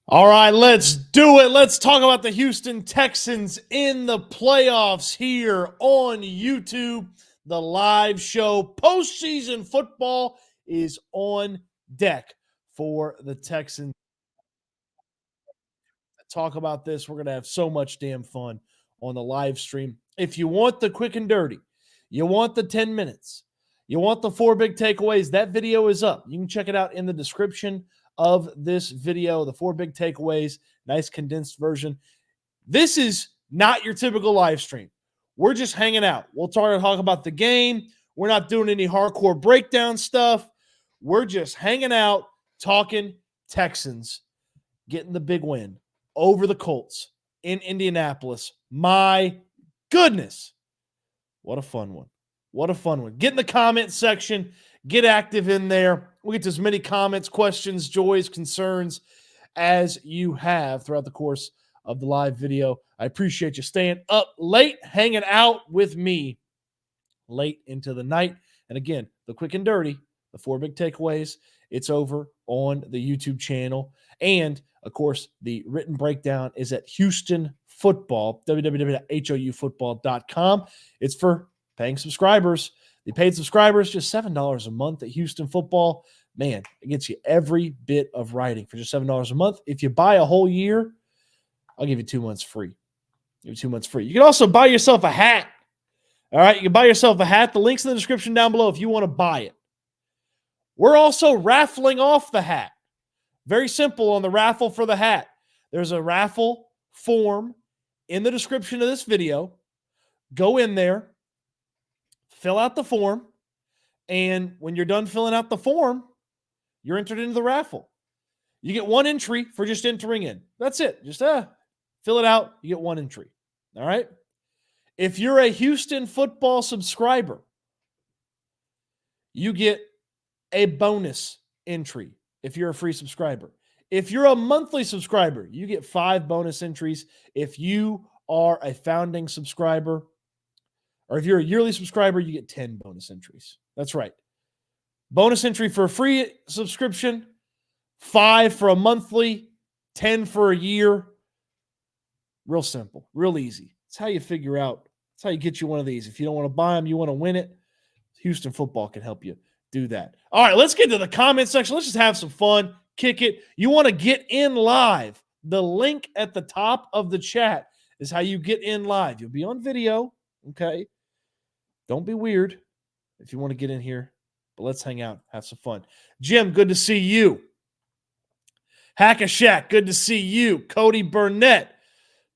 All right, let's do it. Let's talk about the Houston Texans in the playoffs here on YouTube. The live show, postseason football is on deck for the Texans. Talk about this. We're going to have so much damn fun on the live stream. If you want the quick and dirty, you want the 10 minutes, you want the 4 big takeaways, that video is up. You can check it out in the description of this video. The 4 big takeaways, nice condensed version. This is not your typical live stream. We're just hanging out. We'll talk about the game. We're not doing any hardcore breakdown stuff. We're just hanging out, talking Texans, getting the big win over the Colts in Indianapolis. My goodness. What a fun one. What a fun one. Get in the comment section. Get active in there. We'll get to as many comments, questions, joys, concerns as you have throughout the course of the live video. I appreciate you staying up late, hanging out with me late into the night. And again, the quick and dirty, the 4 big takeaways, it's over on the YouTube channel. And of course, the written breakdown is at Houston Football, www.houfootball.com. It's for paying subscribers. The paid subscribers, just $7 a month at Houston Football. Man, it gets you every bit of writing for just $7 a month. If you buy a whole year, I'll give you 2 months free. Give you 2 months free. You can also buy yourself a hat. All right, you can buy yourself a hat. The link's in the description down below if you want to buy it. We're also raffling off the hat. Very simple on the raffle for the hat. There's a raffle form in the description of this video. Go in there, fill out the form, and when you're done filling out the form, you're entered into the raffle. You get 1 entry for just entering in. That's it. Just fill it out. You get 1 entry. All right? If you're a Houston Football subscriber, you get a bonus entry if you're a free subscriber. If you're a monthly subscriber, you get 5 bonus entries. If you are a founding subscriber, or if you're a yearly subscriber, you get 10 bonus entries. That's right. Bonus entry for a free subscription, 5 for a monthly, 10 for a year. Real simple, real easy. It's how you figure out. It's how you get you one of these. If you don't want to buy them, you want to win it, Houston Football can help you do that. All right, let's get to the comment section. Let's just have some fun, kick it. You want to get in live. The link at the top of the chat is how you get in live. You'll be on video, okay? Don't be weird if you want to get in here, but let's hang out, have some fun. Jim, good to see you. Hack-a-Shack, good to see you. Cody Burnett,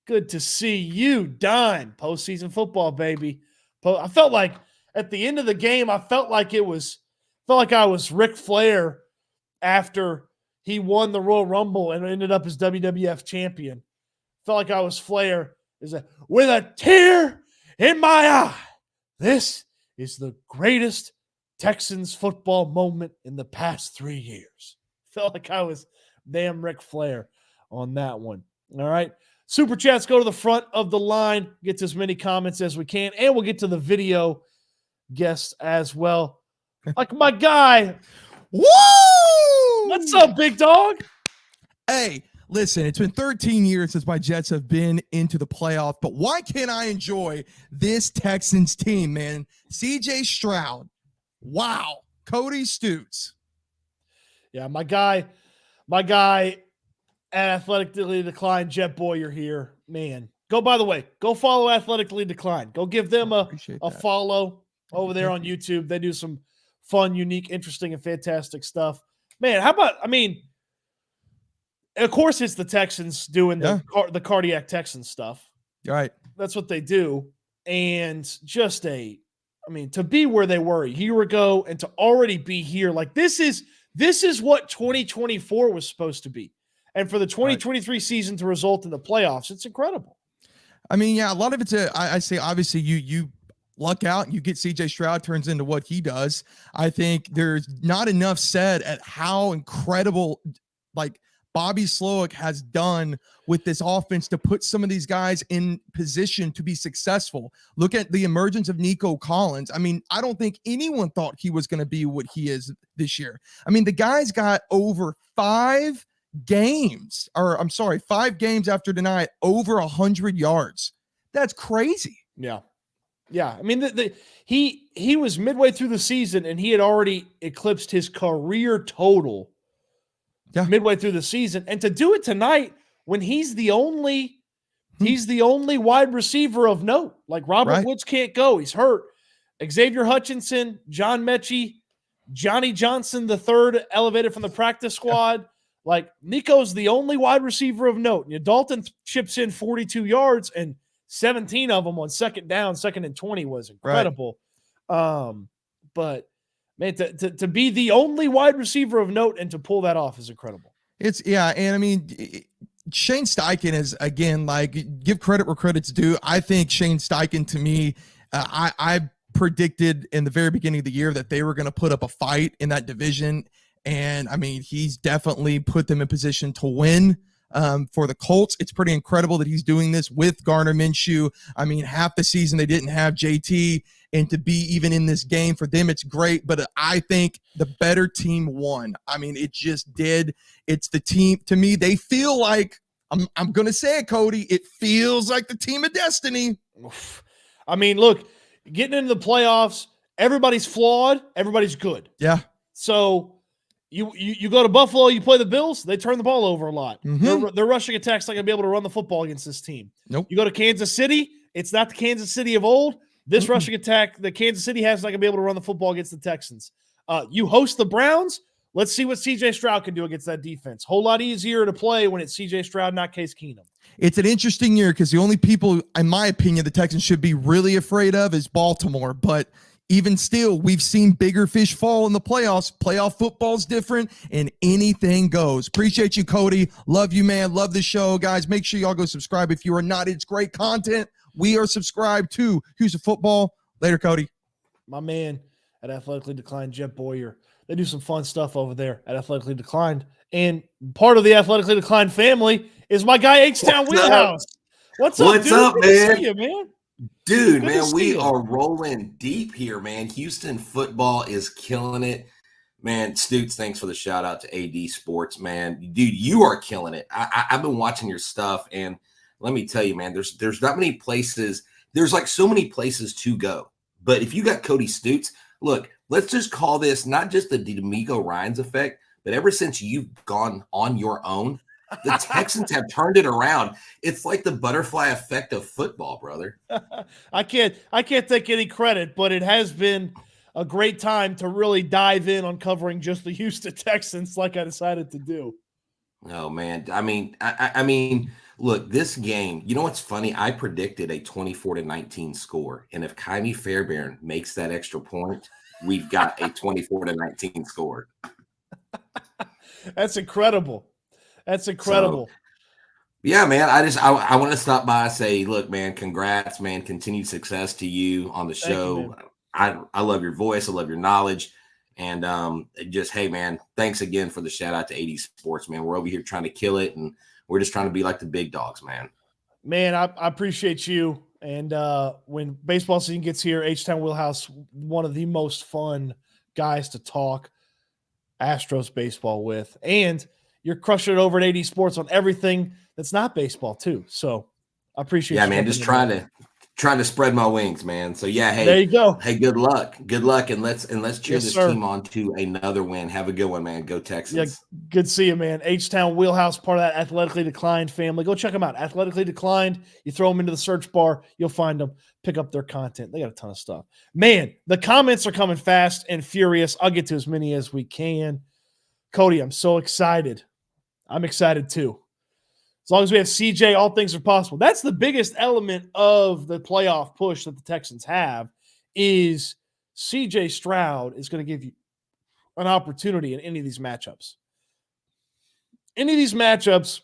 good to see you. Dime, postseason football, baby. I felt like at the end of the game, I felt like I was Ric Flair after he won the Royal Rumble and ended up as WWF champion. Felt like I was Flair with a tear in my eye. This is the greatest Texans football moment in the past 3 years. Felt like I was damn Ric Flair on that one. All right. Super chats go to the front of the line. Get to as many comments as we can. And we'll get to the video guests as well. Like my guy. Woo! What's up, big dog? Hey, listen, it's been 13 years since my Jets have been into the playoff, but why can't I enjoy this Texans team, man? CJ Stroud. Wow. Cody Stoots. Yeah, my guy at Athletically Declined, Jet Boyer here. Man, by the way, go follow Athletically Declined. Go give them a follow over there on YouTube. They do some fun, unique, interesting, and fantastic stuff. Man, how about, of course it's the Texans doing the cardiac Texans stuff. Right. That's what they do. And just to be where they were a year ago and to already be here, like this is what 2024 was supposed to be. And for the 2023 season to result in the playoffs, it's incredible. A lot of it's I say, obviously you luck out and you get CJ Stroud turns into what he does. I think there's not enough said at how incredible, Bobby Slowick has done with this offense to put some of these guys in position to be successful. Look at the emergence of Nico Collins. I don't think anyone thought he was going to be what he is this year. The guy's got over 5 games, or I'm sorry, 5 games after tonight, over 100 yards. That's crazy. Yeah. Yeah. I mean, he was midway through the season and he had already eclipsed his career total midway through the season. And to do it tonight when he's the only wide receiver of note. Like Robert Woods can't go. He's hurt. Xavier Hutchinson, John Mechie, Johnny Johnson, the third elevated from the practice squad. Like Nico's the only wide receiver of note. And Dalton chips in 42 yards and 17 of them on second down, 2nd and 20 was incredible. But man, to be the only wide receiver of note and to pull that off is incredible. And I mean, Shane Steichen is, again, like, give credit where credit's due. I think Shane Steichen, to me, I predicted in the very beginning of the year that they were going to put up a fight in that division. And I mean, he's definitely put them in position to win. For the Colts, it's pretty incredible that he's doing this with Gardner Minshew. I mean, half the season they didn't have JT, and to be even in this game for them, it's great. But I think the better team won. I mean, it just did. It's the team. To me, they feel like, I'm going to say it, Cody, it feels like the team of destiny. I mean, look, getting into the playoffs, everybody's flawed, everybody's good. Yeah. So you go to Buffalo, you play the Bills, they turn the ball over a lot. Their rushing attack's not going to be able to run the football against this team. Nope. You go to Kansas City, it's not the Kansas City of old. This rushing attack that Kansas City has is not going to be able to run the football against the Texans. You host the Browns, let's see what C.J. Stroud can do against that defense. Whole lot easier to play when it's C.J. Stroud, not Case Keenum. It's an interesting year because the only people, in my opinion, the Texans should be really afraid of is Baltimore. But even still, we've seen bigger fish fall in the playoffs. Playoff football's different, and anything goes. Appreciate you, Cody. Love you, man. Love the show, guys. Make sure y'all go subscribe if you are not. It's great content. We are subscribed to Houston Football. Later, Cody. My man at Athletically Declined, Jet Boyer. They do some fun stuff over there at Athletically Declined. And part of the Athletically Declined family is my guy H-Town Wheelhouse. What's up, dude? Up, Good man? to see you, man. Dude, man, we are rolling deep here, man. Houston football is killing it. Man, Stoots, thanks for the shout out to AD Sports, man. Dude, you are killing it. I've been watching your stuff, and let me tell you, man, there's not many places. There's like so many places to go. But if you got Cody Stoots, look, let's just call this not just the D'Amico Ryans effect, but ever since you've gone on your own, the Texans have turned it around. It's like the butterfly effect of football, brother. I can't take any credit, but it has been a great time to really dive in on covering just the Houston Texans like I decided to do. Oh, man. I mean, look, this game, you know what's funny? I predicted a 24-19 score. And if Kylie Fairbairn makes that extra point, we've got a 24-19 score. That's incredible. That's incredible. So, yeah, man. I want to stop by and say, look, man, congrats, man. Continued success to you on the show. I love your voice. I love your knowledge. And just, hey, man, thanks again for the shout out to AD Sports, man. We're over here trying to kill it, and we're just trying to be like the big dogs, man. Man, I appreciate you. And when baseball season gets here, H-Town Wheelhouse, one of the most fun guys to talk Astros baseball with. And you're crushing it over at AD Sports on everything that's not baseball too. So I appreciate you. Yeah, man, just trying to spread my wings, man. So yeah, hey, there you go. Hey, good luck, and let's cheer this team on to another win. Have a good one, man. Go Texans. Yeah, good to see you, man. H-Town Wheelhouse, part of that Athletically Declined family. Go check them out. Athletically Declined. You throw them into the search bar, you'll find them. Pick up their content. They got a ton of stuff. Man, the comments are coming fast and furious. I'll get to as many as we can. Cody, I'm so excited. I'm excited too. As long as we have CJ, all things are possible. That's the biggest element of the playoff push that the Texans have is CJ Stroud is going to give you an opportunity in any of these matchups. Any of these matchups,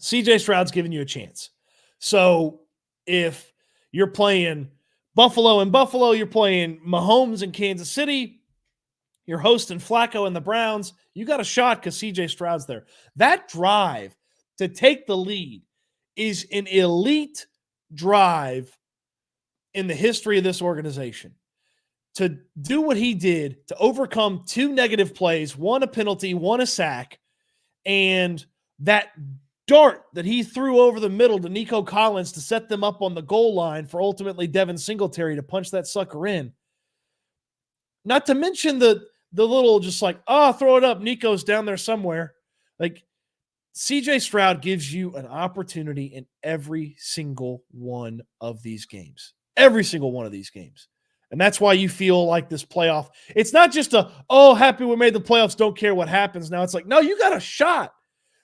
CJ Stroud's giving you a chance. So if you're playing Buffalo and Buffalo, you're playing Mahomes in Kansas City, you're hosting Flacco and the Browns, you got a shot because CJ Stroud's there. That drive to take the lead is an elite drive in the history of this organization. To do what he did, to overcome 2 negative plays, 1 a penalty, 1 a sack, And that dart that he threw over the middle to Nico Collins to set them up on the goal line for ultimately Devin Singletary to punch that sucker in. Not to mention the little just like, throw it up. Nico's down there somewhere. Like, CJ Stroud gives you an opportunity in every single one of these games. Every single one of these games. And that's why you feel like this playoff. It's not just happy we made the playoffs, don't care what happens. Now it's like, no, you got a shot.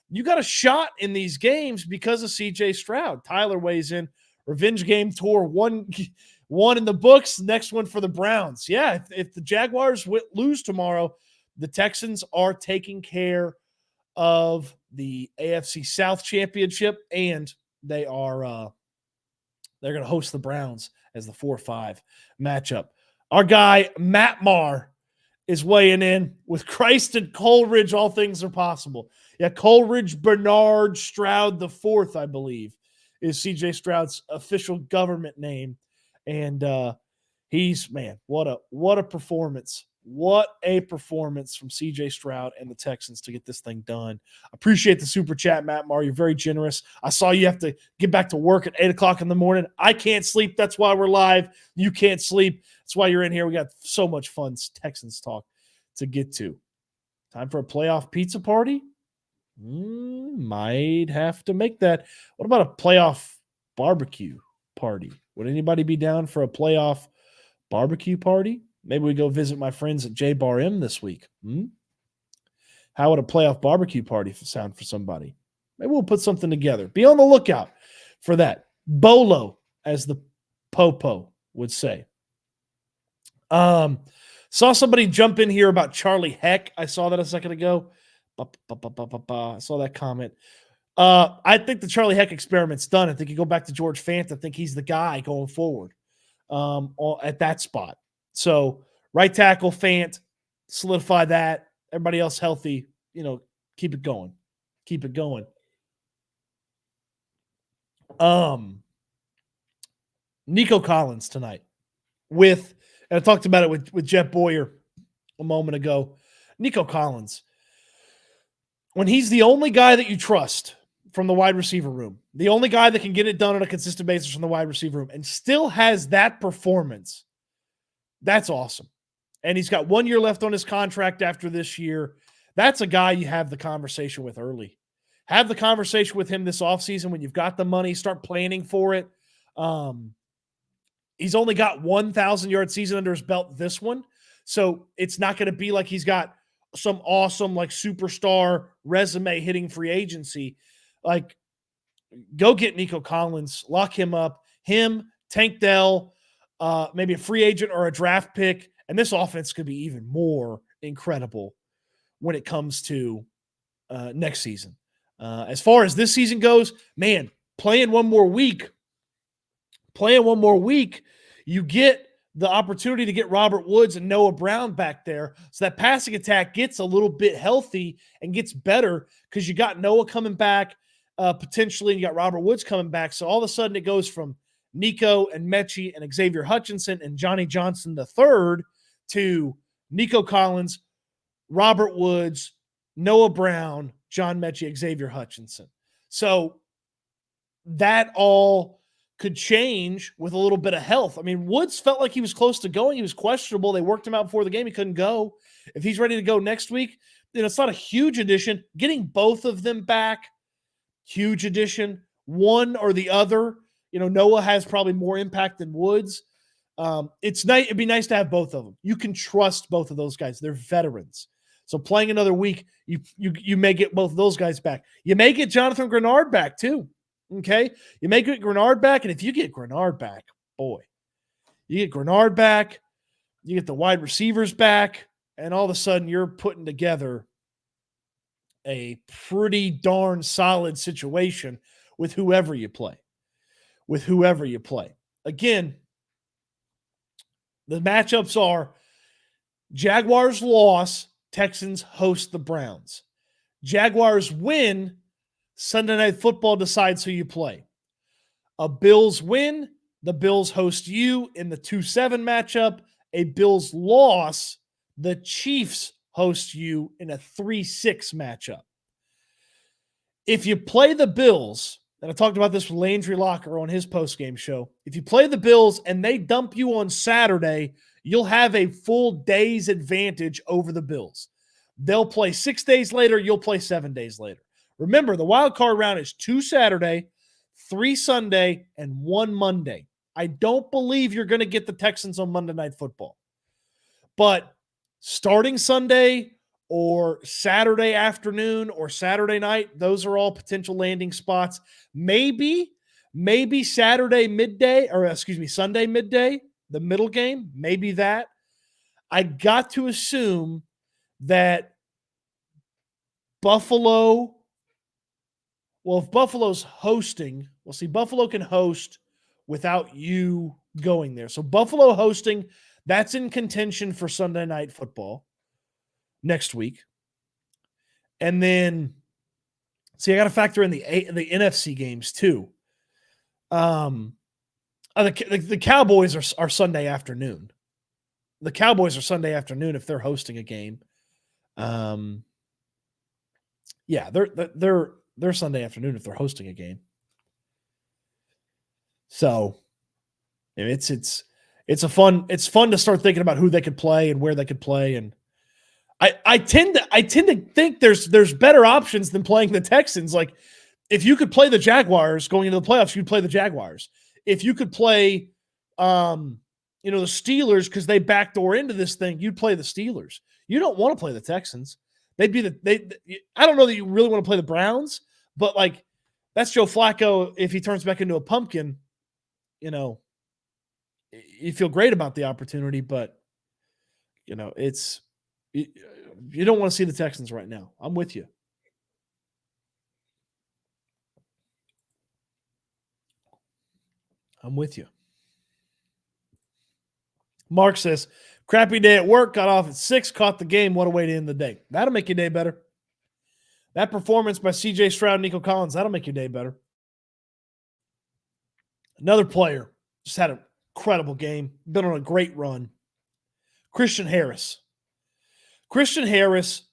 You got a shot in these games because of CJ Stroud. Tyler weighs in. Revenge game tour, one in the books, next one for the Browns. Yeah, if the Jaguars lose tomorrow, the Texans are taking care of the AFC South Championship, and they're going to host the Browns as the 4-5 matchup. Our guy, Matt Marr, is weighing in with Christ and Coleridge. All things are possible. Yeah, Coleridge Bernard Stroud the fourth, I believe, is CJ Stroud's official government name. And he's, man, what a performance. What a performance from CJ Stroud and the Texans to get this thing done. Appreciate the super chat, Matt Marr. You're very generous. I saw you have to get back to work at 8 o'clock in the morning. I can't sleep. That's why we're live. You can't sleep. That's why you're in here. We got so much fun Texans talk to get to. Time for a playoff pizza party? Might have to make that. What about a playoff barbecue party? Would anybody be down for a playoff barbecue party? Maybe we go visit my friends at J Bar M this week. How would a playoff barbecue party sound for somebody? Maybe we'll put something together. Be on the lookout for that. Bolo, as the Popo would say. Saw somebody jump in here about Charlie Heck. I saw that a second ago. I saw that comment. I think the Charlie Heck experiment's done. I think you go back to George Fant. I think he's the guy going forward at that spot. So right tackle, Fant, solidify that. Everybody else healthy, keep it going. Keep it going. Nico Collins tonight and I talked about it with Jeff Boyer a moment ago. Nico Collins, when he's the only guy that you trust from the wide receiver room, the only guy that can get it done on a consistent basis from the wide receiver room and still has that performance, that's awesome. And he's got 1 year left on his contract after this year. That's a guy you have the conversation with early. Have the conversation with him this offseason when you've got the money. Start planning for it. He's only got 1,000-yard season under his belt this one. So it's not going to be like he's got some awesome, like, superstar resume hitting free agency. Like, go get Nico Collins. Lock him up. Him, Tank Dell, maybe a free agent or a draft pick, and this offense could be even more incredible when it comes to next season. As far as this season goes, man, playing one more week, you get the opportunity to get Robert Woods and Noah Brown back there, so that passing attack gets a little bit healthy and gets better because you got Noah coming back potentially, and you got Robert Woods coming back. So all of a sudden it goes from Nico and Mechie and Xavier Hutchinson and Johnny Johnson III to Nico Collins, Robert Woods, Noah Brown, John Mechie, Xavier Hutchinson. So that all could change with a little bit of health. I mean, Woods felt like he was close to going. He was questionable. They worked him out before the game. He couldn't go. If he's ready to go next week, it's not a huge addition. Getting both of them back, huge addition. One or the other. Noah has probably more impact than Woods. It's nice. It'd be nice to have both of them. You can trust both of those guys. They're veterans. So playing another week, you may get both of those guys back. You may get Jonathan Grenard back too. Okay? You may get Grenard back, and if you get Grenard back, boy, you get Grenard back, you get the wide receivers back, and all of a sudden you're putting together a pretty darn solid situation with whoever you play. Again, the matchups are Jaguars loss, Texans host the Browns. Jaguars win, Sunday Night Football decides who you play. A Bills win, the Bills host you in the 2-7 matchup. A Bills loss, the Chiefs host you in a 3-6 matchup. if you play the Bills, and I talked about this with Landry Locker on his postgame show, if you play the Bills and they dump you on Saturday, you'll have a full day's advantage over the Bills. They'll play 6 days later, you'll play 7 days later. Remember, the wild card round is 2 Saturday, 3 Sunday, and 1 Monday. I don't believe you're going to get the Texans on Monday Night Football. But starting Sunday or Saturday afternoon or Saturday night, those are all potential landing spots. Maybe Saturday midday, or Sunday midday, the middle game, maybe that. I got to assume that Buffalo, well, if Buffalo's hosting, we'll see, Buffalo can host without you going there. So Buffalo hosting, that's in contention for Sunday Night Football next week. And then, see, I got to factor in the NFC games too. The Cowboys are Sunday afternoon. The Cowboys are Sunday afternoon if they're hosting a game. Yeah, they're Sunday afternoon if they're hosting a game. So it's fun to start thinking about who they could play and where they could play. And I tend to think there's better options than playing the Texans. Like, if you could play the Jaguars going into the playoffs, you'd play the Jaguars. If you could play the Steelers because they backdoor into this thing, you'd play the Steelers. You don't want to play the Texans. I don't know that you really want to play the Browns, but like, that's Joe Flacco. If he turns back into a pumpkin, you feel great about the opportunity, but you don't want to see the Texans right now. I'm with you. Mark says, crappy day at work, got off at 6, caught the game. What a way to end the day. That'll make your day better. That performance by CJ Stroud and Nico Collins, that'll make your day better. Another player just had an incredible game, been on a great run. Christian Harris. Christian Harris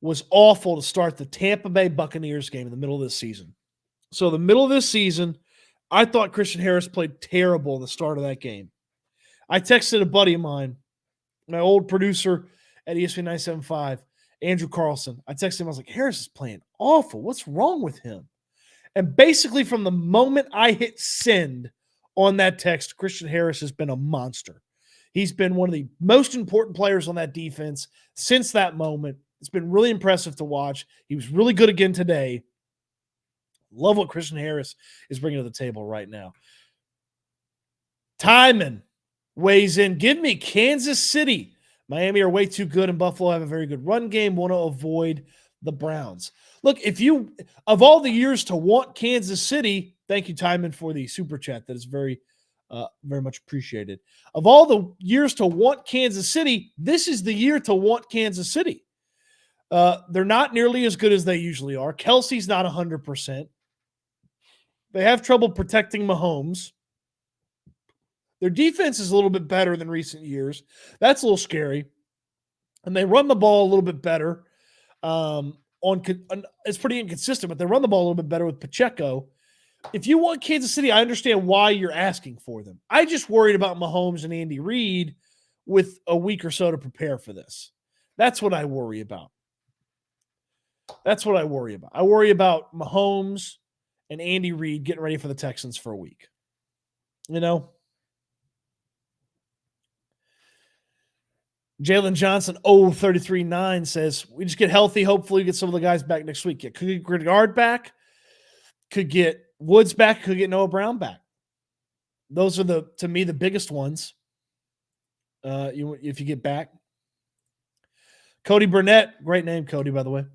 was awful to start the Tampa Bay Buccaneers game in the middle of this season. So the middle of this season, I thought Christian Harris played terrible in the start of that game. I texted a buddy of mine, my old producer at ESPN 975, Andrew Carlson. I texted him, I was like, Harris is playing awful. What's wrong with him? And basically from the moment I hit send on that text, Christian Harris has been a monster. He's been one of the most important players on that defense since that moment. It's been really impressive to watch. He was really good again today. Love what Christian Harris is bringing to the table right now. Timon weighs in. Give me Kansas City. Miami are way too good, and Buffalo have a very good run game. Want to avoid the Browns. Look, of all the years to want Kansas City, thank you, Timon, for the super chat. That is very, very much appreciated. Of all the years to want Kansas City, this is the year to want Kansas City. They're not nearly as good as they usually are. Kelsey's not 100%. They have trouble protecting Mahomes. Their defense is a little bit better than recent years. That's a little scary. And they run the ball a little bit better. It's pretty inconsistent, but they run the ball a little bit better with Pacheco. If you want Kansas City, I understand why you're asking for them. I just worried about Mahomes and Andy Reid with a week or so to prepare for this. That's what I worry about. I worry about Mahomes and Andy Reid getting ready for the Texans for a week. Jalen Johnson, 33-9 says, we just get healthy. Hopefully get some of the guys back next week. Could get Griggard back. Could get Woods back. Could get Noah Brown back. Those are to me, the biggest ones. If you get back. Cody Burnett, great name, Cody, by the way.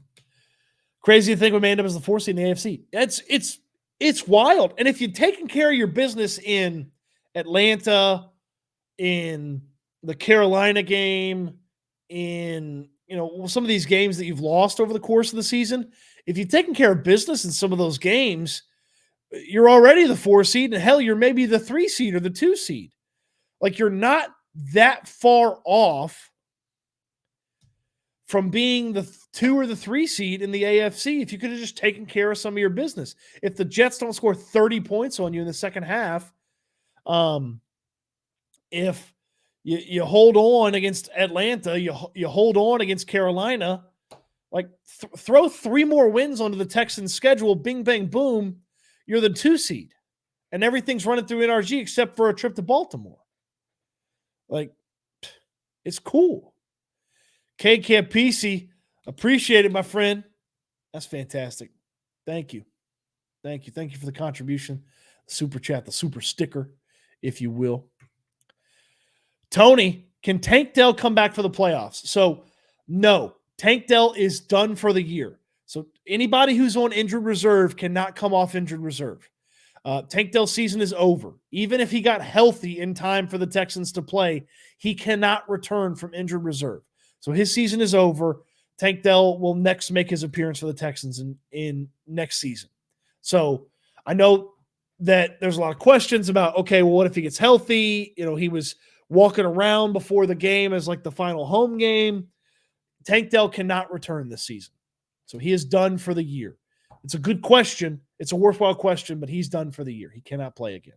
Crazy to think we may end up as the 4th seed in the AFC. It's wild. And if you've taken care of your business in Atlanta, in the Carolina game, in some of these games that you've lost over the course of the season, if you've taken care of business in some of those games, you're already the 4 seed, and hell, you're maybe the 3 seed or the 2 seed. Like, you're not that far off from being the 2 or the 3 seed in the AFC if you could have just taken care of some of your business. If the Jets don't score 30 points on you in the second half, if you hold on against Atlanta, you hold on against Carolina, like throw 3 more wins onto the Texans' schedule, bing, bang, boom, you're the 2 seed. And everything's running through NRG except for a trip to Baltimore. Like, it's cool. K. Campisi, appreciate it, my friend. That's fantastic. Thank you. Thank you. Thank you for the contribution. Super chat, the super sticker, if you will. Tony, can Tank Dell come back for the playoffs? So, no. Tank Dell is done for the year. So, anybody who's on injured reserve cannot come off injured reserve. Tank Dell's season is over. Even if he got healthy in time for the Texans to play, he cannot return from injured reserve. So his season is over. Tank Dell will next make his appearance for the Texans in next season. So I know that there's a lot of questions about, okay, well, what if he gets healthy? You know, he was walking around before the game as like the final home game. Tank Dell cannot return this season. So he is done for the year. It's a good question. It's a worthwhile question, but he's done for the year. He cannot play again.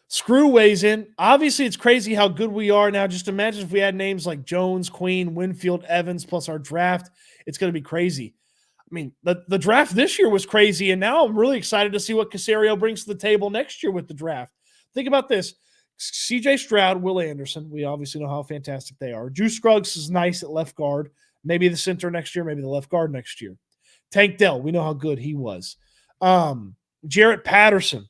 Screw weighs in. Obviously, it's crazy how good we are now. Just imagine if we had names like Jones, Queen, Winfield, Evans, plus our draft. It's going to be crazy. I mean, the draft this year was crazy, and now I'm really excited to see what Caserio brings to the table next year with the draft. Think about this. CJ Stroud, Will Anderson. We obviously know how fantastic they are. Juice Scruggs is nice at left guard. Maybe the center next year, maybe the left guard next year. Tank Dell, we know how good he was. Jarrett Patterson,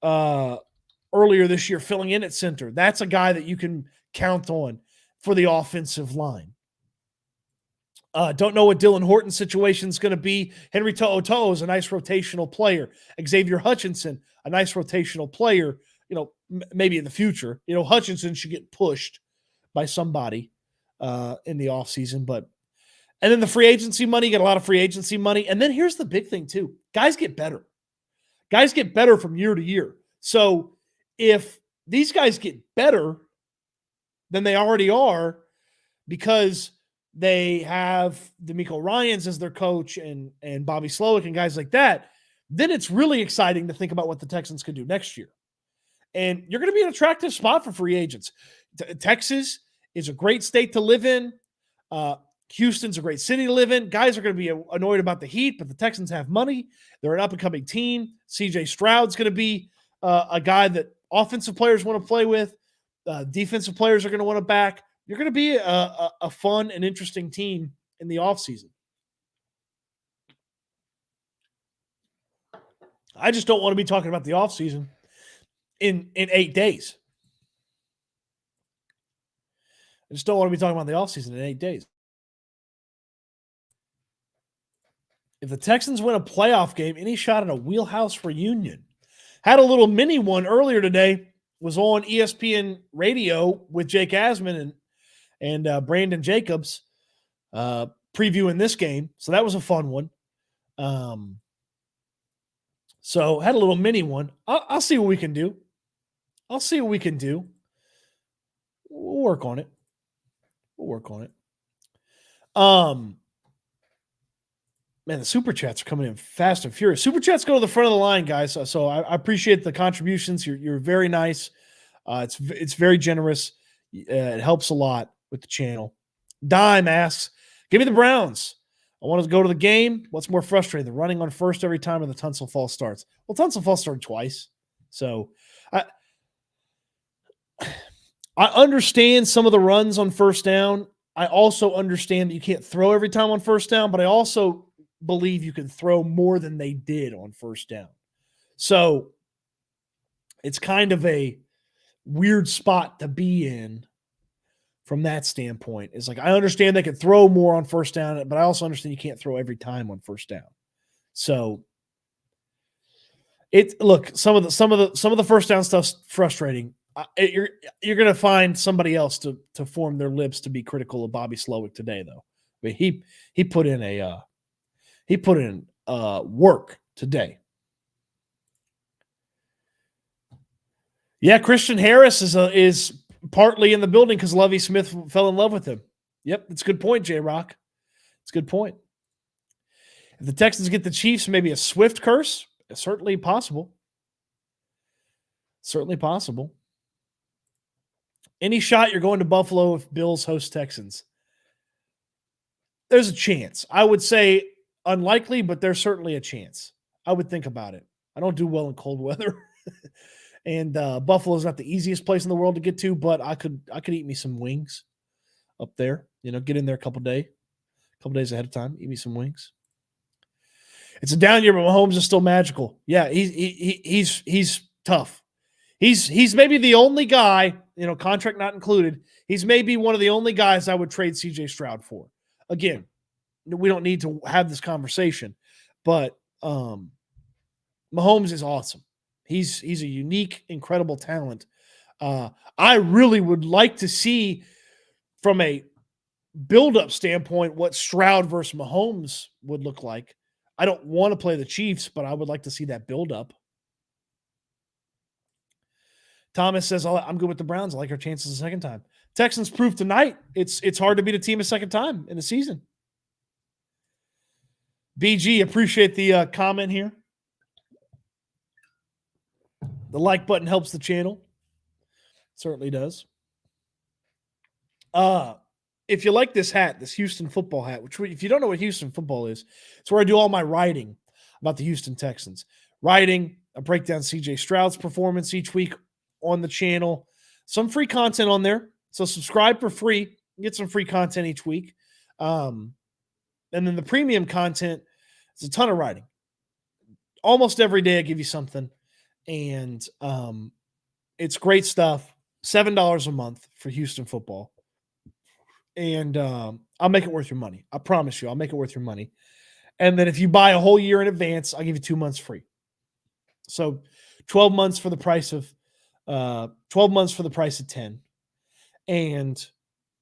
earlier this year, filling in at center. That's a guy that you can count on for the offensive line. Don't know what Dylan Horton's situation is going to be. Henry To'o is a nice rotational player. Xavier Hutchinson, a nice rotational player. You know, maybe in the future. You know, Hutchinson should get pushed by somebody in the offseason. And then the free agency money, you get a lot of free agency money. And then here's the big thing too. Guys get better. Guys get better from year to year. So if these guys get better than they already are because they have D'Amico Ryans as their coach and Bobby Slowick and guys like that, then it's really exciting to think about what the Texans could do next year. And you're going to be an attractive spot for free agents. Texas is a great state to live in. Houston's a great city to live in. Guys are going to be annoyed about the heat, but the Texans have money. They're an up-and-coming team. CJ Stroud's going to be a guy that offensive players want to play with. Defensive players are going to want to back. You're going to be a fun and interesting team in the offseason. I just don't want to be talking about the offseason in 8 days. I just don't want to be talking about the offseason in 8 days. If the Texans win a playoff game, any shot at a wheelhouse reunion? Had a little mini one earlier today. Was on ESPN radio with Jake Asman and Brandon Jacobs previewing this game. So that was a fun one. So had a little mini one. I'll see what we can do. We'll work on it. Man, the super chats are coming in fast and furious. Super chats go to the front of the line, guys. So I appreciate the contributions. You're very nice. It's very generous. It helps a lot with the channel. Dime asks, give me the Browns. I want to go to the game. What's more frustrating, the running on first every time or the Tunsil Fall starts? Well, Tunsil Fall started twice. So I understand some of the runs on first down. I also understand that you can't throw every time on first down, but I also believe you can throw more than they did on first down. So it's kind of a weird spot to be in from that standpoint. It's like, I understand they can throw more on first down, but I also understand you can't throw every time on first down. So some of the first down stuff's frustrating. You're going to find somebody else to form their lips to be critical of Bobby Slowick today, though. I mean, he put in work today. Yeah, Christian Harris is partly in the building because Lovie Smith fell in love with him. Yep, that's a good point, J-Rock. It's a good point. If the Texans get the Chiefs, maybe a Swift curse, it's certainly possible. Certainly possible. Any shot you're going to Buffalo if Bills host Texans? There's a chance. I would say unlikely, but there's certainly a chance. I would think about it. I don't do well in cold weather. And Buffalo is not the easiest place in the world to get to, but I could eat me some wings up there. Get in there a couple days ahead of time. Eat me some wings. It's a down year, but Mahomes is still magical. Yeah, he's tough. He's maybe the only guy, contract not included. He's maybe one of the only guys I would trade CJ Stroud for. Again, we don't need to have this conversation, but Mahomes is awesome. He's a unique, incredible talent. I really would like to see, from a build-up standpoint, what Stroud versus Mahomes would look like. I don't want to play the Chiefs, but I would like to see that build-up. Thomas says, I'm good with the Browns. I like our chances a second time. Texans proved tonight it's hard to beat a team a second time in the season. BG, appreciate the comment here. The like button helps the channel. Certainly does. If you like this hat, this Houston football hat, which if you don't know what Houston football is, it's where I do all my writing about the Houston Texans. Writing, I break down CJ Stroud's performance each week on the channel. Some free content on there. So subscribe for free. Get some free content each week. And then the premium content, it's a ton of writing. Almost every day I give you something. And it's great stuff. $7 a month for Houston football. And I'll make it worth your money. I promise you, I'll make it worth your money. And then if you buy a whole year in advance, I'll give you 2 months free. So 12 months for the price of 10. And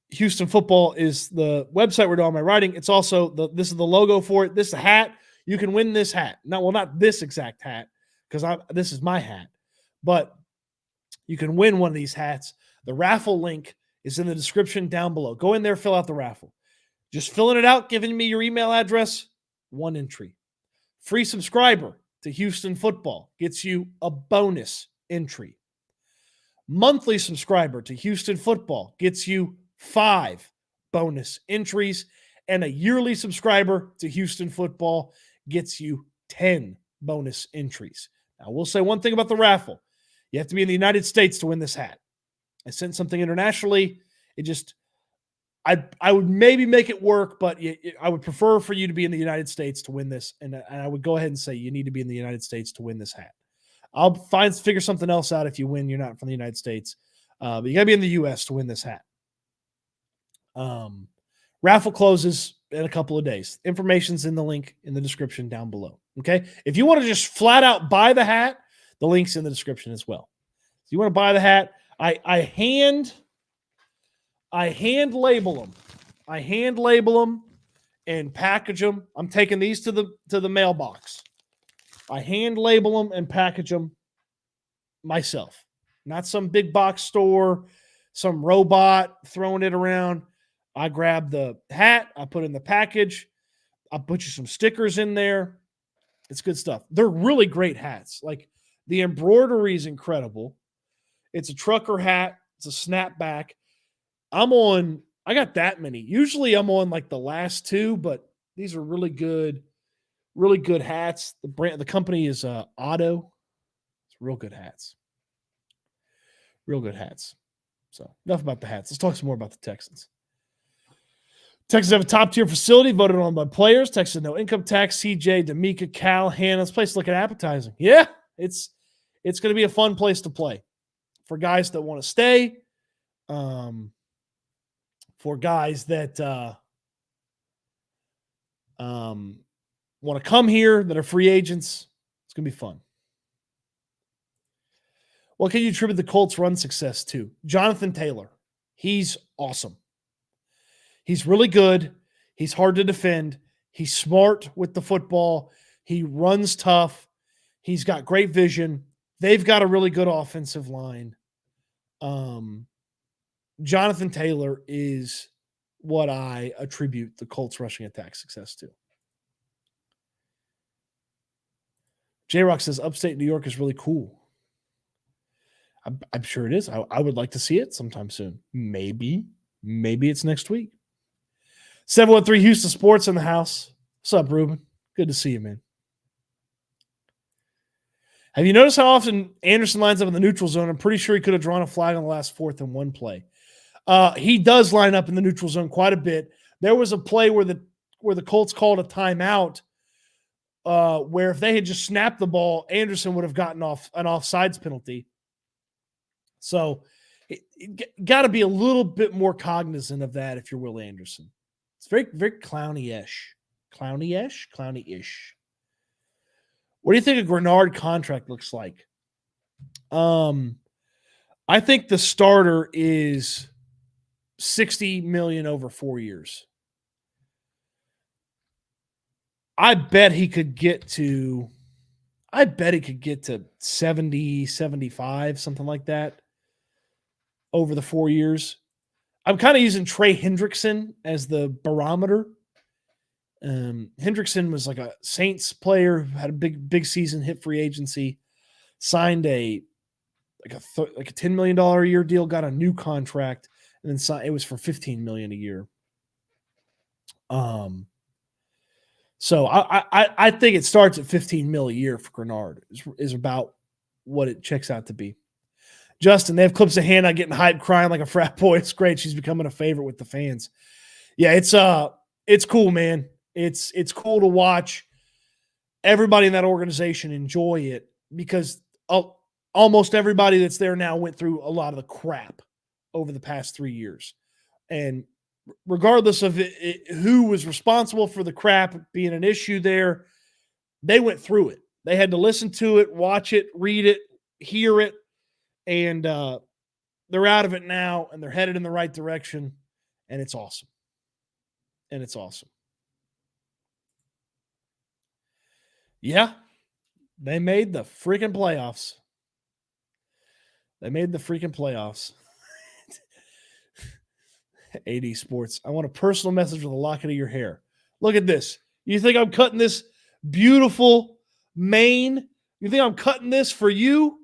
Houston football is the website where I do all my writing. It's also this is the logo for it. This is a hat. You can win this hat. Not this exact hat, because this is my hat, but you can win one of these hats. The raffle link is in the description down below. Go in there, fill out the raffle. Just filling it out, giving me your email address, 1 entry. Free subscriber to Houston football gets you a bonus entry. Monthly subscriber to Houston football gets you 5 bonus entries. And a yearly subscriber to Houston football gets you 10 bonus entries. Now, we'll say one thing about the raffle. You have to be in the United States to win this hat. I sent something internationally. I would maybe make it work, but I would prefer for you to be in the United States to win this. And I would go ahead and say you need to be in the United States to win this hat. I'll figure something else out if you win. You're not from the United States. But you got to be in the U.S. to win this hat. Raffle closes in a couple of days. Information's in the link in the description down below. Okay? If you want to just flat out buy the hat, the link's in the description as well. If you want to buy the hat, I hand label them. I hand label them and package them. I'm taking these to the mailbox. I hand label them and package them myself. Not some big box store, some robot throwing it around. I grab the hat, I put in the package, I put you some stickers in there. It's good stuff. They're really great hats. Like, the embroidery is incredible. It's a trucker hat. It's a snapback. I got that many. Usually I'm on like the last 2, but these are really good hats. The company is Otto. It's real good hats. Real good hats. So enough about the hats. Let's talk some more about the Texans. Texans have a top-tier facility voted on by players. Texas no income tax. CJ, D'Amica, Cal, Hannah. This place looking appetizing. Yeah, it's going to be a fun place to play for guys that want to stay. For guys that want to come here, that are free agents. It's going to be fun. What can you attribute the Colts' run success to? Jonathan Taylor. He's awesome. He's really good. He's hard to defend. He's smart with the football. He runs tough. He's got great vision. They've got a really good offensive line. Jonathan Taylor is what I attribute the Colts rushing attack success to. J-Rock says upstate New York is really cool. I'm sure it is. I would like to see it sometime soon. Maybe it's next week. 713 Houston Sports in the house. What's up, Ruben? Good to see you, man. Have you noticed how often Anderson lines up in the neutral zone? I'm pretty sure he could have drawn a flag on the last 4th and 1 play. He does line up in the neutral zone quite a bit. There was a play where the Colts called a timeout where if they had just snapped the ball, Anderson would have gotten off an offsides penalty. So got to be a little bit more cognizant of that if you're Will Anderson. It's very, very clowny-ish. Clowny-ish. What do you think a Grenard contract looks like? I think the starter is $60 million over 4 years. I bet he could get to 70, 75, something like that over the 4 years. I'm kind of using Trey Hendrickson as the barometer. Hendrickson was like a Saints player, had a big season, hit free agency, signed a $10 million a year deal, got a new contract, and then it was for $15 million a year. So I think it starts at $15 million a year for Grenard is about what it checks out to be. Justin, they have clips of Hannah getting hyped, crying like a frat boy. It's great. She's becoming a favorite with the fans. Yeah, it's cool, man. It's cool to watch everybody in that organization enjoy it because almost everybody that's there now went through a lot of the crap over the past 3 years. And regardless of who was responsible for the crap being an issue there, they went through it. They had to listen to it, watch it, read it, hear it, and they're out of it now, and they're headed in the right direction, and it's awesome. Yeah, they made the freaking playoffs. AD Sports. I want a personal message with a locket of your hair. Look at this. You think I'm cutting this beautiful mane? You think I'm cutting this for you?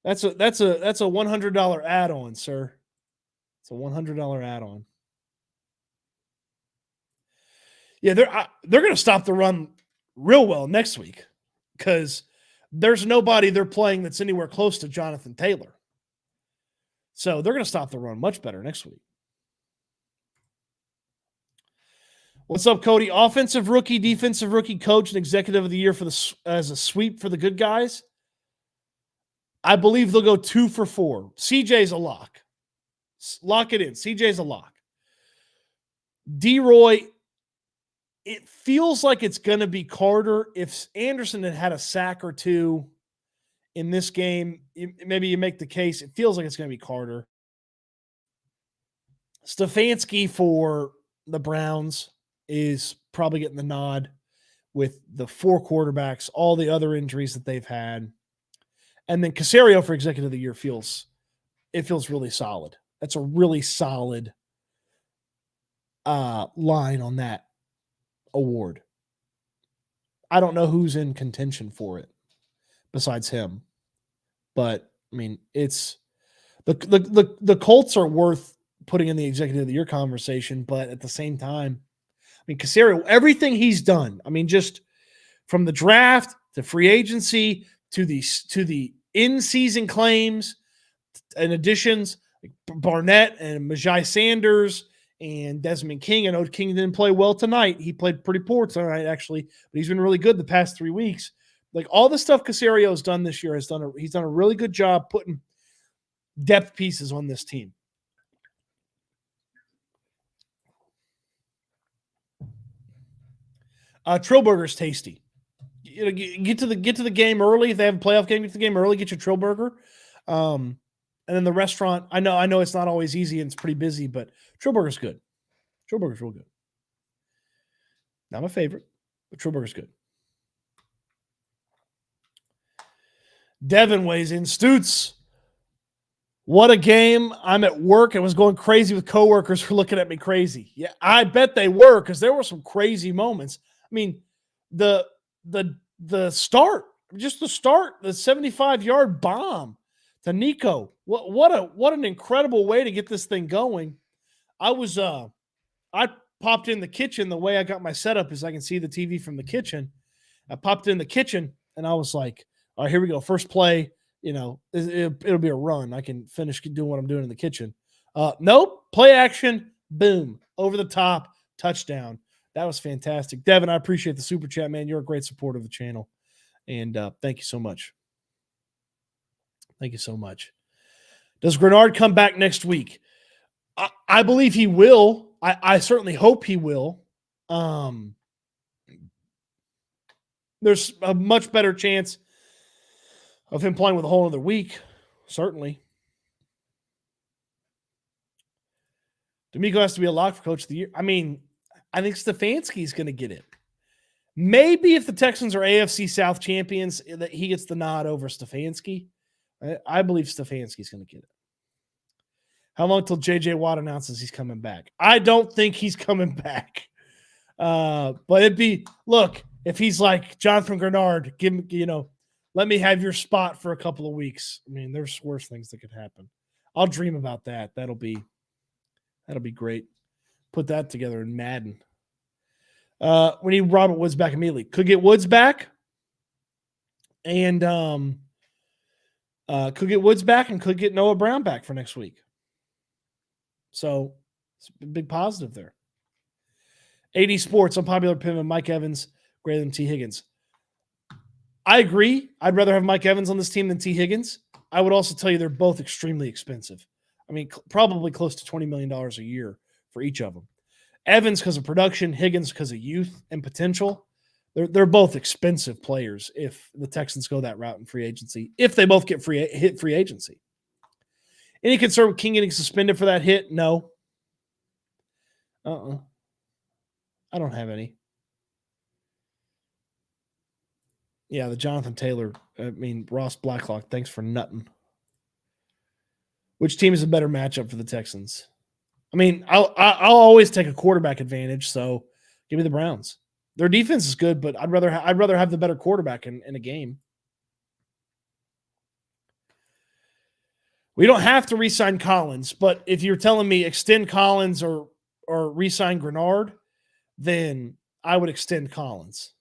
That's a $100 add-on, sir. It's a $100 add-on. Yeah, they're going to stop the run real well next week because there's nobody they're playing that's anywhere close to Jonathan Taylor. So they're going to stop the run much better next week. What's up, Cody? Offensive rookie, defensive rookie, coach, and executive of the year as a sweep for the good guys. I believe they'll go 2 for 4. CJ's a lock. Lock it in. CJ's a lock. D-Roy, it feels like it's going to be Carter. If Anderson had a sack or two in this game, maybe you make the case. It feels like it's going to be Carter. Stefanski for the Browns is probably getting the nod with the 4 quarterbacks, all the other injuries that they've had. And then Caserio for executive of the year feels really solid. That's a really solid line on that award. I don't know who's in contention for it besides him. But I mean, it's the Colts are worth putting in the executive of the year conversation, but at the same time, I mean, Caserio, everything he's done, I mean, just from the draft to free agency to the in-season claims and additions, like Barnett and Majai Sanders and Desmond King. I know King didn't play well tonight. He played pretty poor tonight, actually, but he's been really good the past 3 weeks. Like all the stuff Caserio has done this year, he's done a really good job putting depth pieces on this team. Trillburger's tasty. You know, get to the game early. If they have a playoff game, get to the game early. Get your Trillburger, and then the restaurant. I know it's not always easy and it's pretty busy, but Trillburger's good. Trillburger's real good. Not my favorite, but Trillburger's good. Devin weighs in. Stoots, What a game. I'm at work. I was going crazy with coworkers for looking at me crazy. Yeah, I bet they were, because there were some crazy moments. I mean, the start, just the start, the 75-yard bomb to Nico. What an incredible way to get this thing going. I popped in the kitchen. The way I got my setup is I can see the TV from the kitchen. I popped in the kitchen and I was like, all right, here we go. First play, it'll be a run. I can finish doing what I'm doing in the kitchen. Nope. Play action. Boom. Over the top. Touchdown. That was fantastic. Devin, I appreciate the super chat, man. You're a great supporter of the channel. And thank you so much. Thank you so much. Does Grenard come back next week? I believe he will. I certainly hope he will. There's a much better chance of him playing with a whole other week, certainly. D'Amico has to be a lock for Coach of the Year. I mean, I think Stefanski's going to get it. Maybe if the Texans are AFC South champions, that he gets the nod over Stefanski. I believe Stefanski's going to get it. How long till J.J. Watt announces he's coming back? I don't think he's coming back. But it'd be, look, if he's like Jonathan Grenard, let me have your spot for a couple of weeks. I mean, there's worse things that could happen. I'll dream about that. That'll be great. Put that together in Madden. We need Robert Woods back immediately. Could get Woods back. And could get Woods back and could get Noah Brown back for next week. So it's a big positive there. AD Sports, unpopular opinion, Mike Evans greater than T. Higgins. I agree. I'd rather have Mike Evans on this team than T. Higgins. I would also tell you they're both extremely expensive. I mean, probably close to $20 million a year for each of them. Evans because of production, Higgins because of youth and potential. They're both expensive players if the Texans go that route in free agency, if they both get hit free agency. Any concern with King getting suspended for that hit? No. I don't have any. Yeah, the Jonathan Taylor. Ross Blacklock, thanks for nutting. Which team is a better matchup for the Texans? I mean, I'll always take a quarterback advantage, so give me the Browns. Their defense is good, but I'd rather have the better quarterback in a game. We don't have to re-sign Collins, but if you're telling me extend Collins or re-sign Grenard, then I would extend Collins.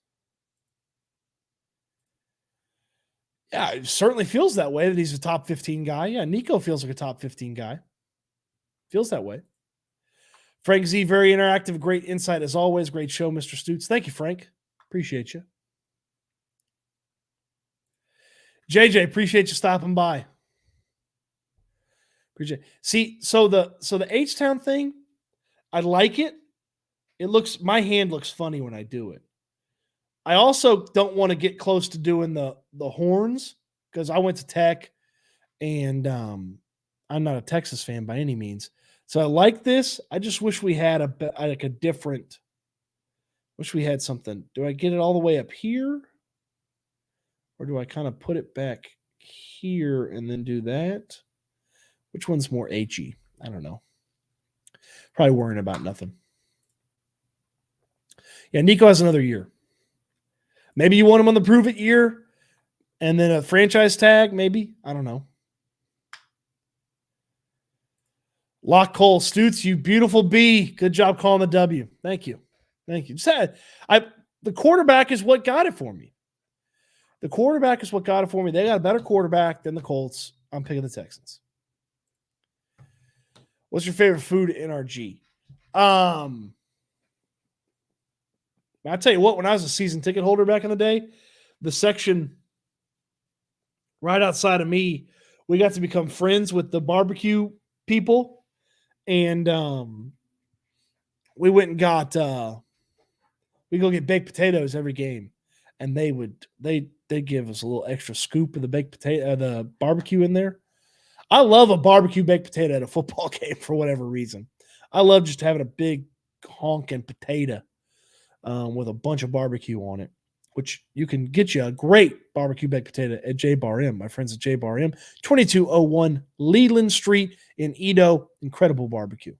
Yeah, it certainly feels that way that he's a top 15 guy. Yeah, Nico feels like a top 15 guy. Feels that way. Frank Z, very interactive, great insight as always. Great show, Mr. Stoots. Thank you, Frank. Appreciate you. JJ, appreciate you stopping by. Appreciate it. See, so the H-Town thing, I like it. My hand looks funny when I do it. I also don't want to get close to doing the horns because I went to Tech and I'm not a Texas fan by any means. So I like this. I just wish we had wish we had something. Do I get it all the way up here? Or do I kind of put it back here and then do that? Which one's more H-y? I don't know. Probably worrying about nothing. Yeah, Nico has another year. Maybe you want him on the prove it year and then a franchise tag, maybe. I don't know. Lock Cole, Stoots, you beautiful bee. Good job calling the W. Thank you. Thank you. The quarterback is what got it for me. The quarterback is what got it for me. They got a better quarterback than the Colts. I'm picking the Texans. What's your favorite food at NRG? I tell you what, when I was a season ticket holder back in the day, the section right outside of me, we got to become friends with the barbecue people. And we went and got we go get baked potatoes every game. And they'd give us a little extra scoop of the baked potato, the barbecue in there. I love a barbecue baked potato at a football game for whatever reason. I love just having a big honking potato with a bunch of barbecue on it. which you can get you a great barbecue baked potato at J Bar M. My friends at J Bar M, 2201 Leland Street in Edo. Incredible barbecue.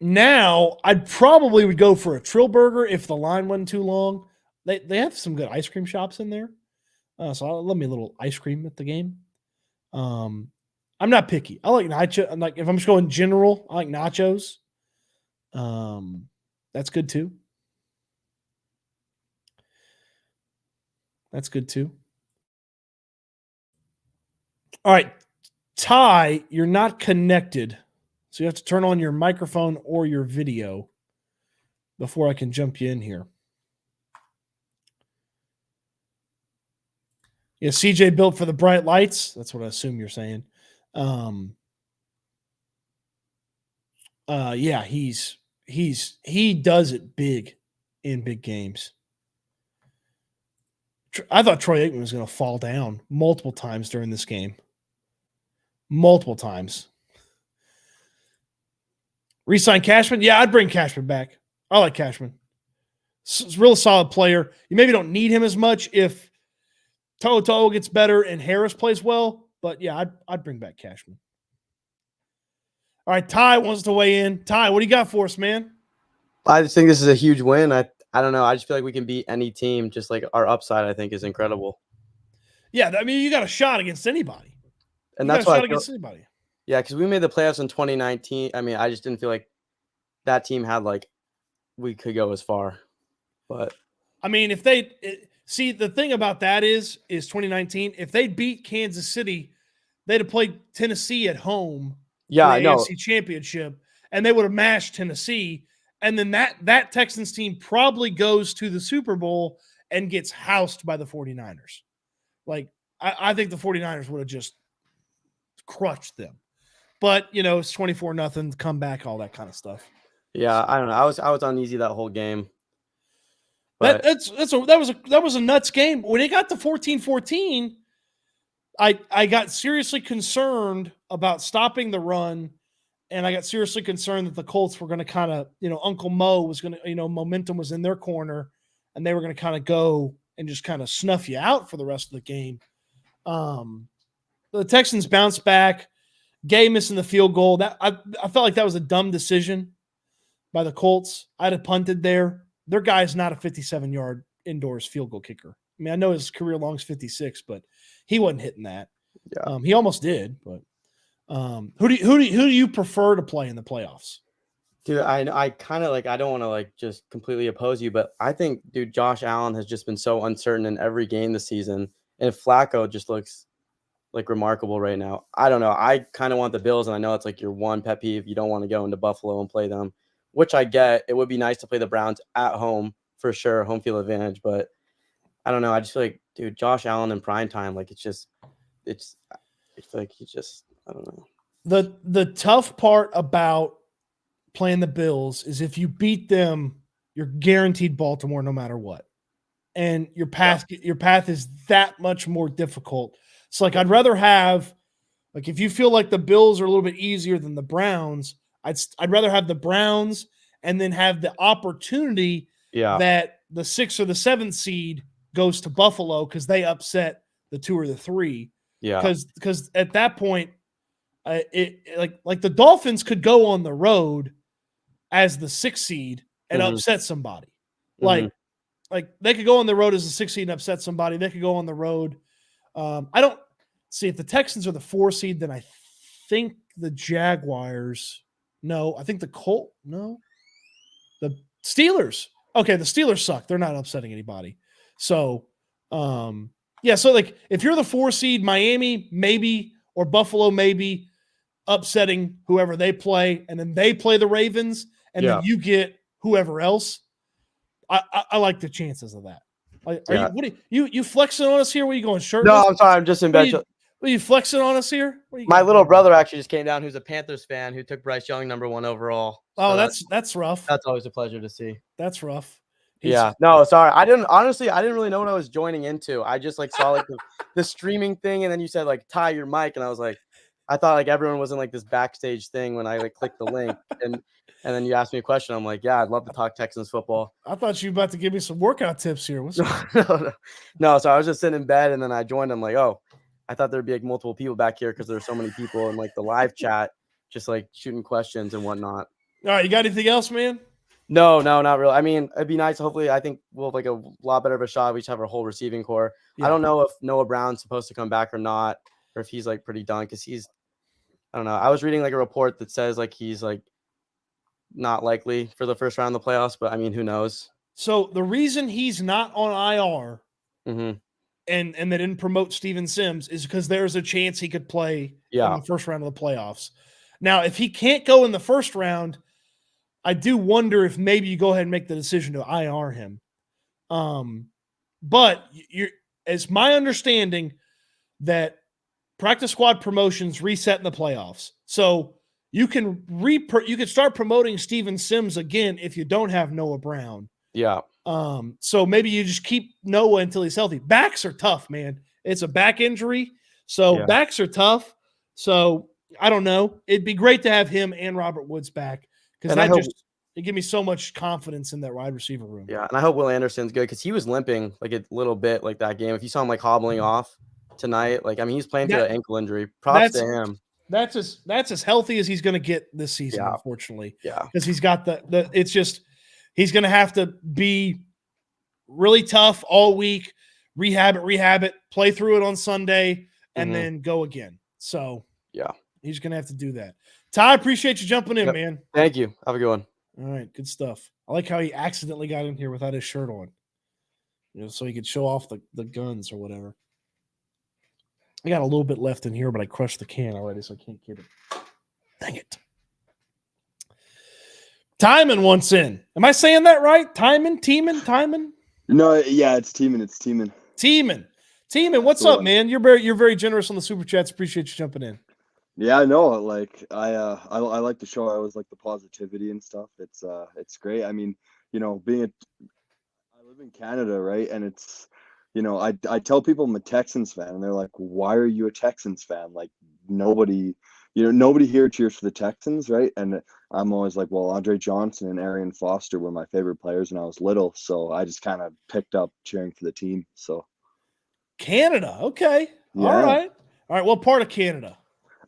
Now I'd probably would go for a Trill Burger if the line wasn't too long. They have some good ice cream shops in there. So I'll love me a little ice cream at the game. I'm not picky. I like nacho. I'm like, if I'm just going general, I like nachos. That's good too. That's good too. All right. Ty, you're not connected. So you have to turn on your microphone or your video before I can jump you in here. Yeah, CJ built for the bright lights. That's what I assume you're saying. Yeah, he does it big in big games. I thought Troy Aikman was going to fall down multiple times during this game. Multiple times. Resign Cashman? Yeah, I'd bring Cashman back. I like Cashman. He's a real solid player. You maybe don't need him as much if Toto gets better and Harris plays well, but yeah, I'd bring back Cashman. All right, Ty wants to weigh in. Ty, what do you got for us, man? I just think this is a huge win. I don't know. I just feel like we can beat any team. Just like our upside, I think, is incredible. Yeah, I mean, you got a shot against anybody. And that's why against anybody. Yeah, because we made the playoffs in 2019. I mean, I just didn't feel like that team had we could go as far. But I mean, if they see the thing about that is 2019. If they beat Kansas City, they'd have played Tennessee at home. Yeah, for the AFC Championship, and they would have mashed Tennessee. And then that Texans team probably goes to the Super Bowl and gets housed by the 49ers. Like, I think the 49ers would have just crushed them. But, it's 24-0, comeback, all that kind of stuff. Yeah, I don't know. I was uneasy that whole game. But that was a nuts game. When it got to 14-14, I got seriously concerned about stopping the run, and I got seriously concerned that the Colts were going to kind of, Uncle Mo was going to, momentum was in their corner, and they were going to kind of go and just kind of snuff you out for the rest of the game. The Texans bounced back. Gay missing the field goal. That I felt like that was a dumb decision by the Colts. I'd have punted there. Their guy's not a 57-yard indoors field goal kicker. I mean, I know his career long is 56, but he wasn't hitting that. Yeah. He almost did, but who do you prefer to play in the playoffs? Dude, I kind of I don't want to just completely oppose you, but I think, dude, Josh Allen has just been so uncertain in every game this season, and Flacco just looks remarkable right now. I don't know. I kind of want the Bills, and I know it's your one pet peeve. You don't want to go into Buffalo and play them, which I get. It would be nice to play the Browns at home for sure, home field advantage, but I don't know. I just feel like, dude, Josh Allen in prime time, I feel like he just, I don't know. The tough part about playing the Bills is if you beat them, you're guaranteed Baltimore no matter what. And your path is that much more difficult. So I'd rather have, if you feel like the Bills are a little bit easier than the Browns, I'd rather have the Browns and then have the opportunity that the 6th or the 7th seed goes to Buffalo because they upset the 2 or the 3. Yeah. Because at that point, the Dolphins could go on the road as the 6th seed and upset somebody. Mm-hmm. Like they could go on the road as a 6th seed and upset somebody. They could go on the road. I don't see if the Texans are the 4 seed, then I think the Jaguars. No, I think the Colts. No, the Steelers. Okay, the Steelers suck. They're not upsetting anybody. So, yeah. So if you're the 4 seed, Miami maybe or Buffalo maybe upsetting whoever they play, and then they play the Ravens, and then you get whoever else. I like the chances of that. Are you flexing on us here? What are you going shirtless? No, I'm sorry. I'm just in bed. Are you flexing on us here? My little brother actually just came down, who's a Panthers fan, who took Bryce Young #1 overall. Oh, that's rough. That's always a pleasure to see. That's rough. No, sorry. I didn't really know what I was joining into. I just saw the streaming thing, and then you said tie your mic, and I was I thought everyone was in this backstage thing when I clicked the link, and And then you asked me a question. I'm like, yeah, I'd love to talk Texans football. I thought you were about to give me some workout tips here. What's No, so I was just sitting in bed and then I joined. I'm like, oh, I thought there'd be like multiple people back here because there's so many people in like the live chat, just like shooting questions and whatnot. All right, you got anything else, man? No, not really. I mean, it'd be nice. Hopefully, I think we'll have like a lot better of a shot. We just have our whole receiving core. Yeah. I don't know if Noah Brown's supposed to come back or not, or if he's like pretty done because I don't know. I was reading like a report that says like he's like not likely for the first round of the playoffs, but I mean, who knows? So the reason he's not on IR Mm-hmm. and they didn't promote Steven Sims is because there's a chance he could play in the first round of the playoffs. Now, if he can't go in the first round, I do wonder if maybe you go ahead and make the decision to IR him. But it's my understanding that practice squad promotions reset in the playoffs. So you can start promoting Steven Sims again if you don't have Noah Brown. Yeah. So maybe you just keep Noah until he's healthy. Backs are tough, man. It's a back injury. So backs are tough. So I don't know. It'd be great to have him and Robert Woods back because it gives me so much confidence in that wide receiver room. Yeah, and I hope Will Anderson's good because he was limping like a little bit like that game. If you saw him like hobbling off tonight, like I mean he's playing through an ankle injury. Props to him. That's as healthy as he's going to get this season, unfortunately. Yeah, because he's got it's just he's going to have to be really tough all week, rehab it, play through it on Sunday, and then go again. So yeah, he's going to have to do that. Ty, appreciate you jumping in, man. Thank you. Have a good one. All right, good stuff. I like how he accidentally got in here without his shirt on, so he could show off the guns or whatever. I got a little bit left in here, but I crushed the can already, so I can't get it. Dang it. Timon wants in. Am I saying that right? Timon? No, yeah, it's Teeman. Teeman, what's up, man? You're very generous on the super chats. Appreciate you jumping in. Yeah, I know. Like I like the show. I always like the positivity and stuff. It's great. I mean, I live in Canada, right? And it's, I tell people I'm a Texans fan, and they're like, "Why are you a Texans fan?" Like nobody here cheers for the Texans, right? And I'm always like, well, Andre Johnson and Arian Foster were my favorite players when I was little, so I just kind of picked up cheering for the team. So Canada, okay, yeah. All right. What part of Canada?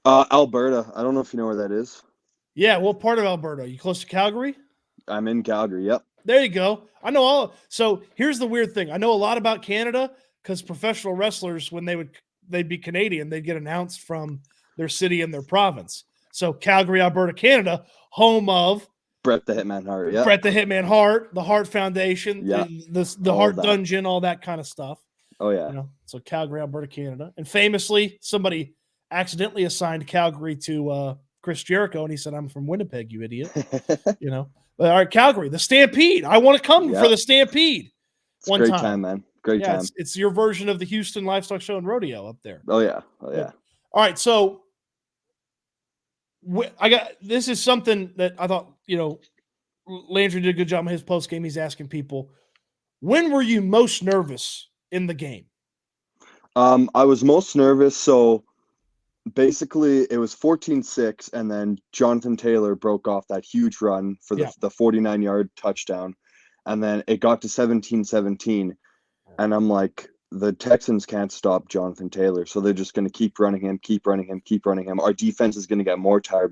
Alberta. I don't know if you know where that is. Yeah, what part of Alberta? You close to Calgary? I'm in Calgary. Yep. There you go. I know all. So here's the weird thing. I know a lot about Canada because professional wrestlers, when they'd be Canadian, they'd get announced from their city and their province. So Calgary, Alberta, Canada, home of Bret the Hitman Hart. Yeah. Bret the Hitman Hart, the Hart Foundation, the Hart Dungeon, all that kind of stuff. Oh yeah. So Calgary, Alberta, Canada, and famously somebody accidentally assigned Calgary to Chris Jericho, and he said, "I'm from Winnipeg, you idiot." But, all right, Calgary, the Stampede. I want to come for the Stampede. It's a great time, man. Great time. It's your version of the Houston Livestock Show and Rodeo up there. Oh yeah. All right, so this is something that I thought Landry did a good job on his post game. He's asking people, when were you most nervous in the game? I was most nervous. So basically it was 14-6, and then Jonathan Taylor broke off that huge run for the 49-yard touchdown. And then it got to 17-17. And I'm like, the Texans can't stop Jonathan Taylor. So they're just going to keep running him. Our defense is going to get more tired,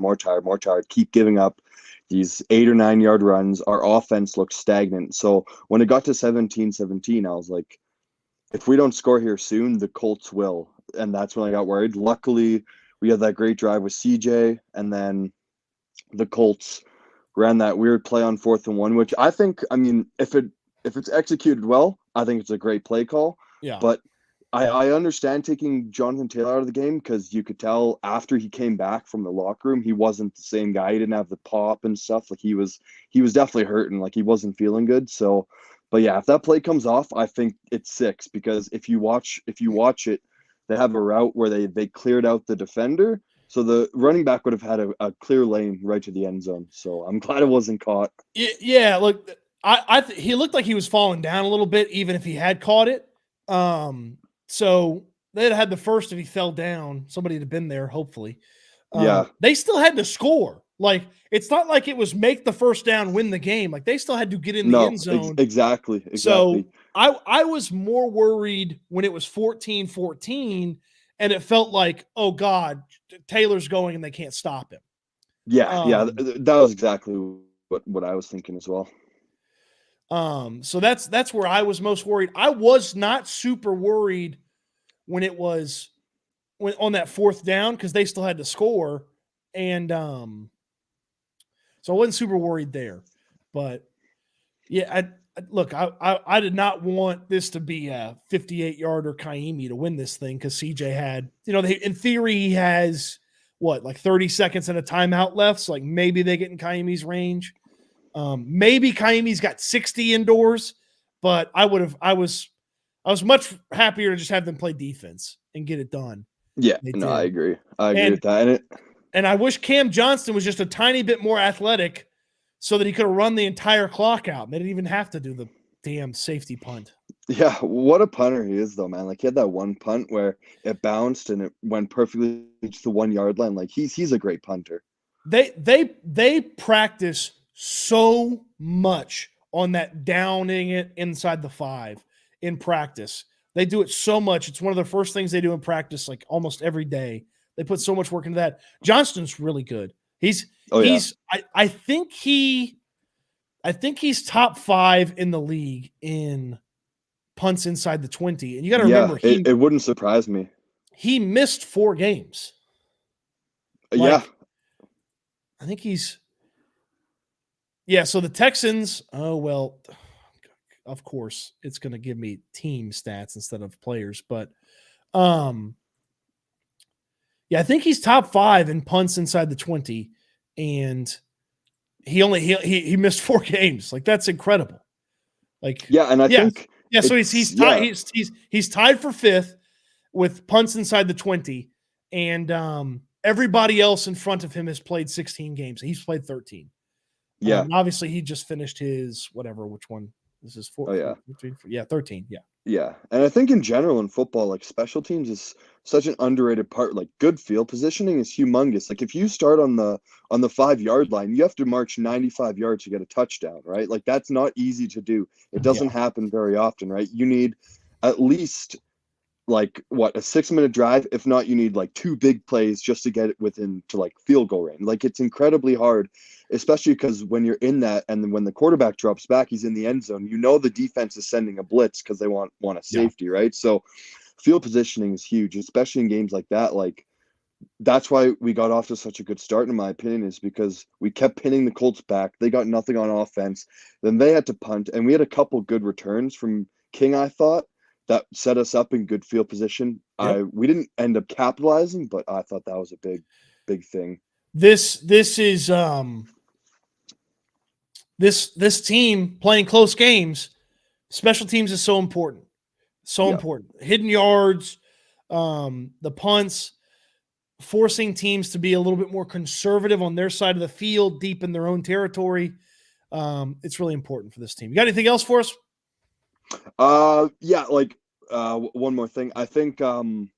keep giving up these 8 or 9 yard runs. Our offense looks stagnant. So when it got to 17-17, I was like, if we don't score here soon, the Colts will. And that's when I got worried. Luckily, we had that great drive with CJ, and then the Colts ran that weird play on 4th and 1, which I think, I mean, if it's executed well, I think it's a great play call. Yeah. But I understand taking Jonathan Taylor out of the game because you could tell after he came back from the locker room, he wasn't the same guy. He didn't have the pop and stuff. Like he was definitely hurting. Like he wasn't feeling good. So, but yeah, if that play comes off, I think it's 6, because if you watch it, they have a route where they cleared out the defender. So the running back would have had a clear lane right to the end zone. So I'm glad it wasn't caught. Yeah, look, he looked like he was falling down a little bit, even if he had caught it. So they'd had the first if he fell down. Somebody had been there, hopefully. Yeah. They still had to score. Like, it's not like it was make the first down, win the game. Like, they still had to get in the end zone. Exactly. So I was more worried when it was 14-14 and it felt like, oh God, Taylor's going and they can't stop him. Yeah, that was exactly what I was thinking as well. So that's where I was most worried. I was not super worried when it was on that fourth down because they still had to score, and so I wasn't super worried there. But yeah, I did not want this to be a 58-yarder Kaimi to win this thing because CJ had, in theory he has like 30 seconds and a timeout left, so like maybe they get in Kaimi's range. Maybe Kaimi's got 60 indoors, but I was much happier to just have them play defense and get it done. Yeah, no, I agree. I agree with that. And I wish Cam Johnston was just a tiny bit more athletic so that he could have run the entire clock out. They didn't even have to do the damn safety punt. Yeah, what a punter he is, though, man. Like, he had that one punt where it bounced and it went perfectly to the 1 yard line. Like, he's a great punter. They practice so much on that downing it inside the 5 in practice. They do it so much. It's one of the first things they do in practice, like almost every day. They put so much work into that. Johnston's really good. I think he's top 5 in the league in punts inside the 20. And you got to remember, it wouldn't surprise me. He missed 4 games. I think he's. Yeah, so the Texans, of course, it's going to give me team stats instead of players. But, I think he's top 5 in punts inside the 20, and he missed 4 games. Like, that's incredible. Like, and I think so he's tied. Yeah. He's tied for 5th with punts inside the 20, and everybody else in front of him has played 16 games. He's played 13. Yeah. Obviously, he just finished his which one? This is 4. 13. Yeah. Yeah. And I think in general in football, like, special teams is such an underrated part. Like, good field positioning is humongous. Like, if you start on the 5 yard line, you have to march 95 yards to get a touchdown, right? Like, that's not easy to do. It doesn't happen very often, right? You need at least like a 6-minute drive. If not, you need like 2 big plays just to get it within to like field goal range. Like, it's incredibly hard, especially because when you're in that and then when the quarterback drops back, he's in the end zone, the defense is sending a blitz because they want a safety, right? So field positioning is huge, especially in games like that. Like, that's why we got off to such a good start, in my opinion, is because we kept pinning the Colts back. They got nothing on offense. Then they had to punt, and we had a couple good returns from King, I thought, that set us up in good field position. Yep. We didn't end up capitalizing, but I thought that was a big thing. This is this team playing close games. Special teams is so important. So important. Hidden yards, the punts, forcing teams to be a little bit more conservative on their side of the field, deep in their own territory. It's really important for this team. You got anything else for us? One more thing. I think, everybody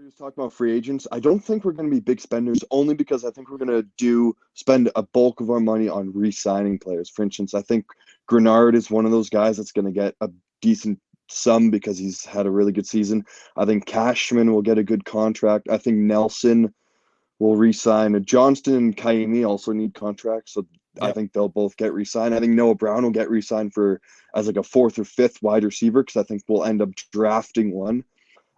was talking about free agents. I don't think we're going to be big spenders, only because I think we're going to spend a bulk of our money on re-signing players. For instance, I think Grenard is one of those guys that's going to get a decent sum because he's had a really good season. I think Cashman will get a good contract. I think Nelson will re-sign. Johnston and Kaimi also need contracts, so I think they'll both get re-signed. I think Noah Brown will get re-signed as like a 4th or 5th wide receiver because I think we'll end up drafting one.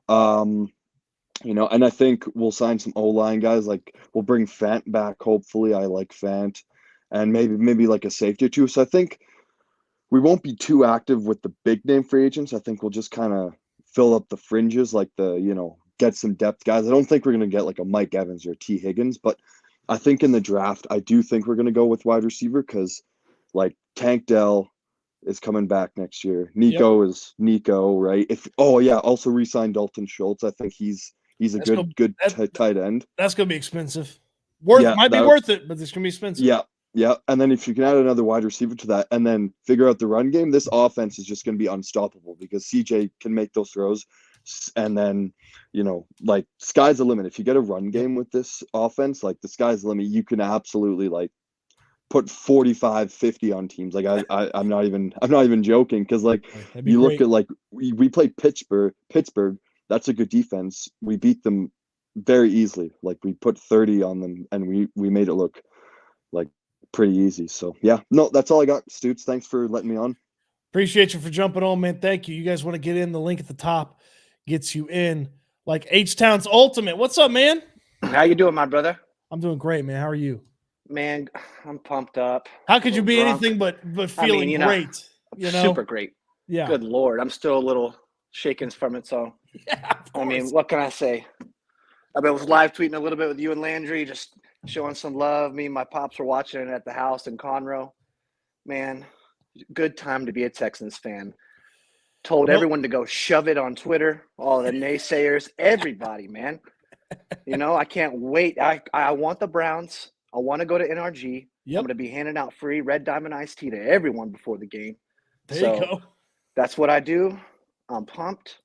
And I think we'll sign some O-line guys. Like, we'll bring Fant back, hopefully. I like Fant. And maybe like a safety or 2. So I think we won't be too active with the big name free agents. I think we'll just kind of fill up the fringes, like get some depth guys. I don't think we're going to get like a Mike Evans or a T. Higgins, but I think in the draft, I do think we're going to go with wide receiver because, like, Tank Dell is coming back next year. Nico is Nico, right? Also re-sign Dalton Schultz. I think he's a good tight end. That's going to be expensive. Might be worth it, but it's going to be expensive. Yeah. And then if you can add another wide receiver to that and then figure out the run game, this offense is just going to be unstoppable because CJ can make those throws. And then, like sky's the limit. If you get a run game with this offense, like the sky's the limit. You can absolutely like put 45, 50 on teams. Like I'm not even joking. Cause like you look at like we played Pittsburgh. That's a good defense. We beat them very easily. Like we put 30 on them and we made it look like pretty easy. So yeah, no, that's all I got. Stoots, thanks for letting me on. Appreciate you for jumping on, man. Thank you. You guys want to get in, the link at the top gets you in. Like H-Town's Ultimate. What's up, man? How you doing, my brother? I'm doing great, man. How are you? Man, I'm pumped up. How could you be drunk. anything but feeling great? Super great. Yeah. Good Lord. I'm still a little shaken from it. So, yeah, I mean, what can I say? I was live tweeting a little bit with you and Landry, just showing some love. Me and my pops were watching it at the house in Conroe. Man, good time to be a Texans fan. Told everyone to go shove it on Twitter, all the naysayers, everybody, man. I can't wait. I want the Browns. I want to go to NRG. Yep. I'm going to be handing out free Red Diamond iced tea to everyone before the game. There you go. That's what I do. I'm pumped.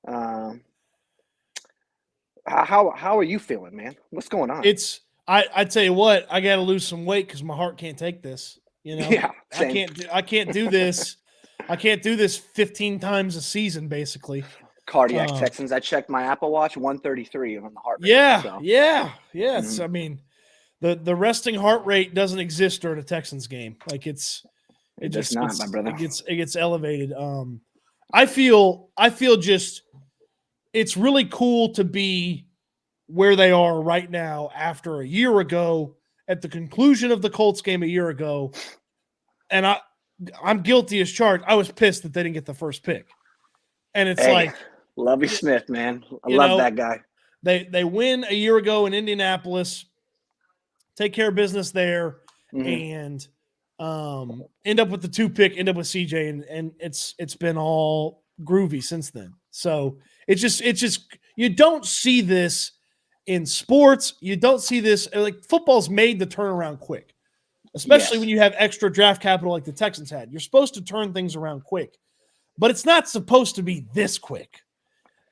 How are you feeling, man? What's going on? I tell you what, I got to lose some weight because my heart can't take this. Yeah, same. I can't do this. I can't do this 15 times a season, basically. Cardiac Texans. I checked my Apple Watch, 133 on the heart rate. Yeah, so. yeah. Mm-hmm. I mean, the resting heart rate doesn't exist during a Texans game. Like it gets elevated. I feel just it's really cool to be where they are right now after a year ago, at the conclusion of the Colts game a year ago, and I'm guilty as charged. I was pissed that they didn't get the first pick. And it's like Lovie Smith, man. I love that guy. They win a year ago in Indianapolis, take care of business there, and end up with the 2 pick, end up with CJ, and it's been all groovy since then. So it's just you don't see this in sports. You don't see this, like, football's made the turnaround quick. Especially when you have extra draft capital like the Texans had. You're supposed to turn things around quick, but it's not supposed to be this quick.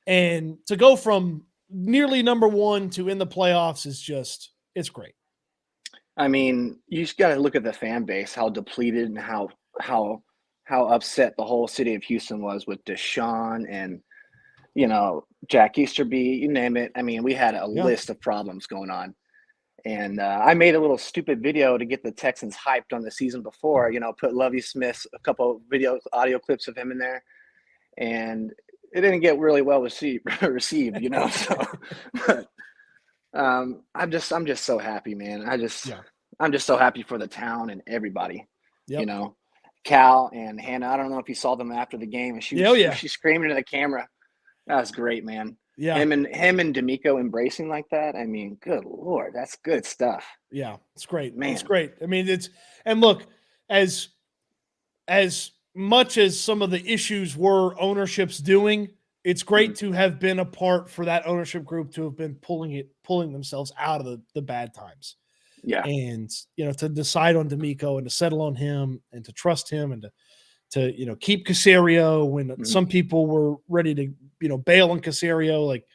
And to go from nearly number 1 to in the playoffs is it's great. I mean, you just got to look at the fan base, how depleted and how upset the whole city of Houston was with Deshaun and, Jack Easterby, you name it. I mean, we had a list of problems going on. And I made a little stupid video to get the Texans hyped on the season before, put Lovie Smith, a couple audio clips of him in there. And it didn't get really well received, So, but, I'm just so happy, man. I'm just so happy for the town and everybody, Cal and Hannah. I don't know if you saw them after the game, and she's screaming into the camera. That was great, man. Yeah, him and D'Amico embracing like that. I mean, good Lord, that's good stuff. Yeah, it's great, man. It's great. I mean, and look, as much as some of the issues were ownership's doing, it's great to have been a part for that ownership group to have been pulling themselves out of the bad times. Yeah, and to decide on D'Amico and to settle on him and to trust him and to keep Caserio when some people were ready to bail on Caserio. Like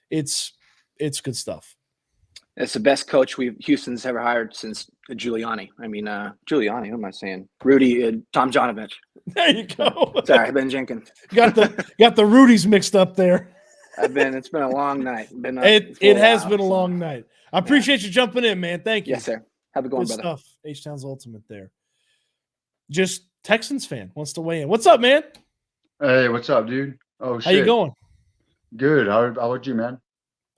it's good stuff. It's the best coach Houston's ever hired since Giuliani. I mean, Giuliani. What am I saying? Rudy, Tom Jonovich. There you go. Sorry, Ben Jenkins. got the Rudies mixed up there. It's been a long night. It has been a long night. I appreciate you jumping in, man. Thank you. Yes, sir. Have a good one, brother. Stuff. H-Town's Ultimate there. Just Texans fan wants to weigh in. What's up, man? Hey, what's up, dude? Oh, shit. How you going? Good. How about you, man?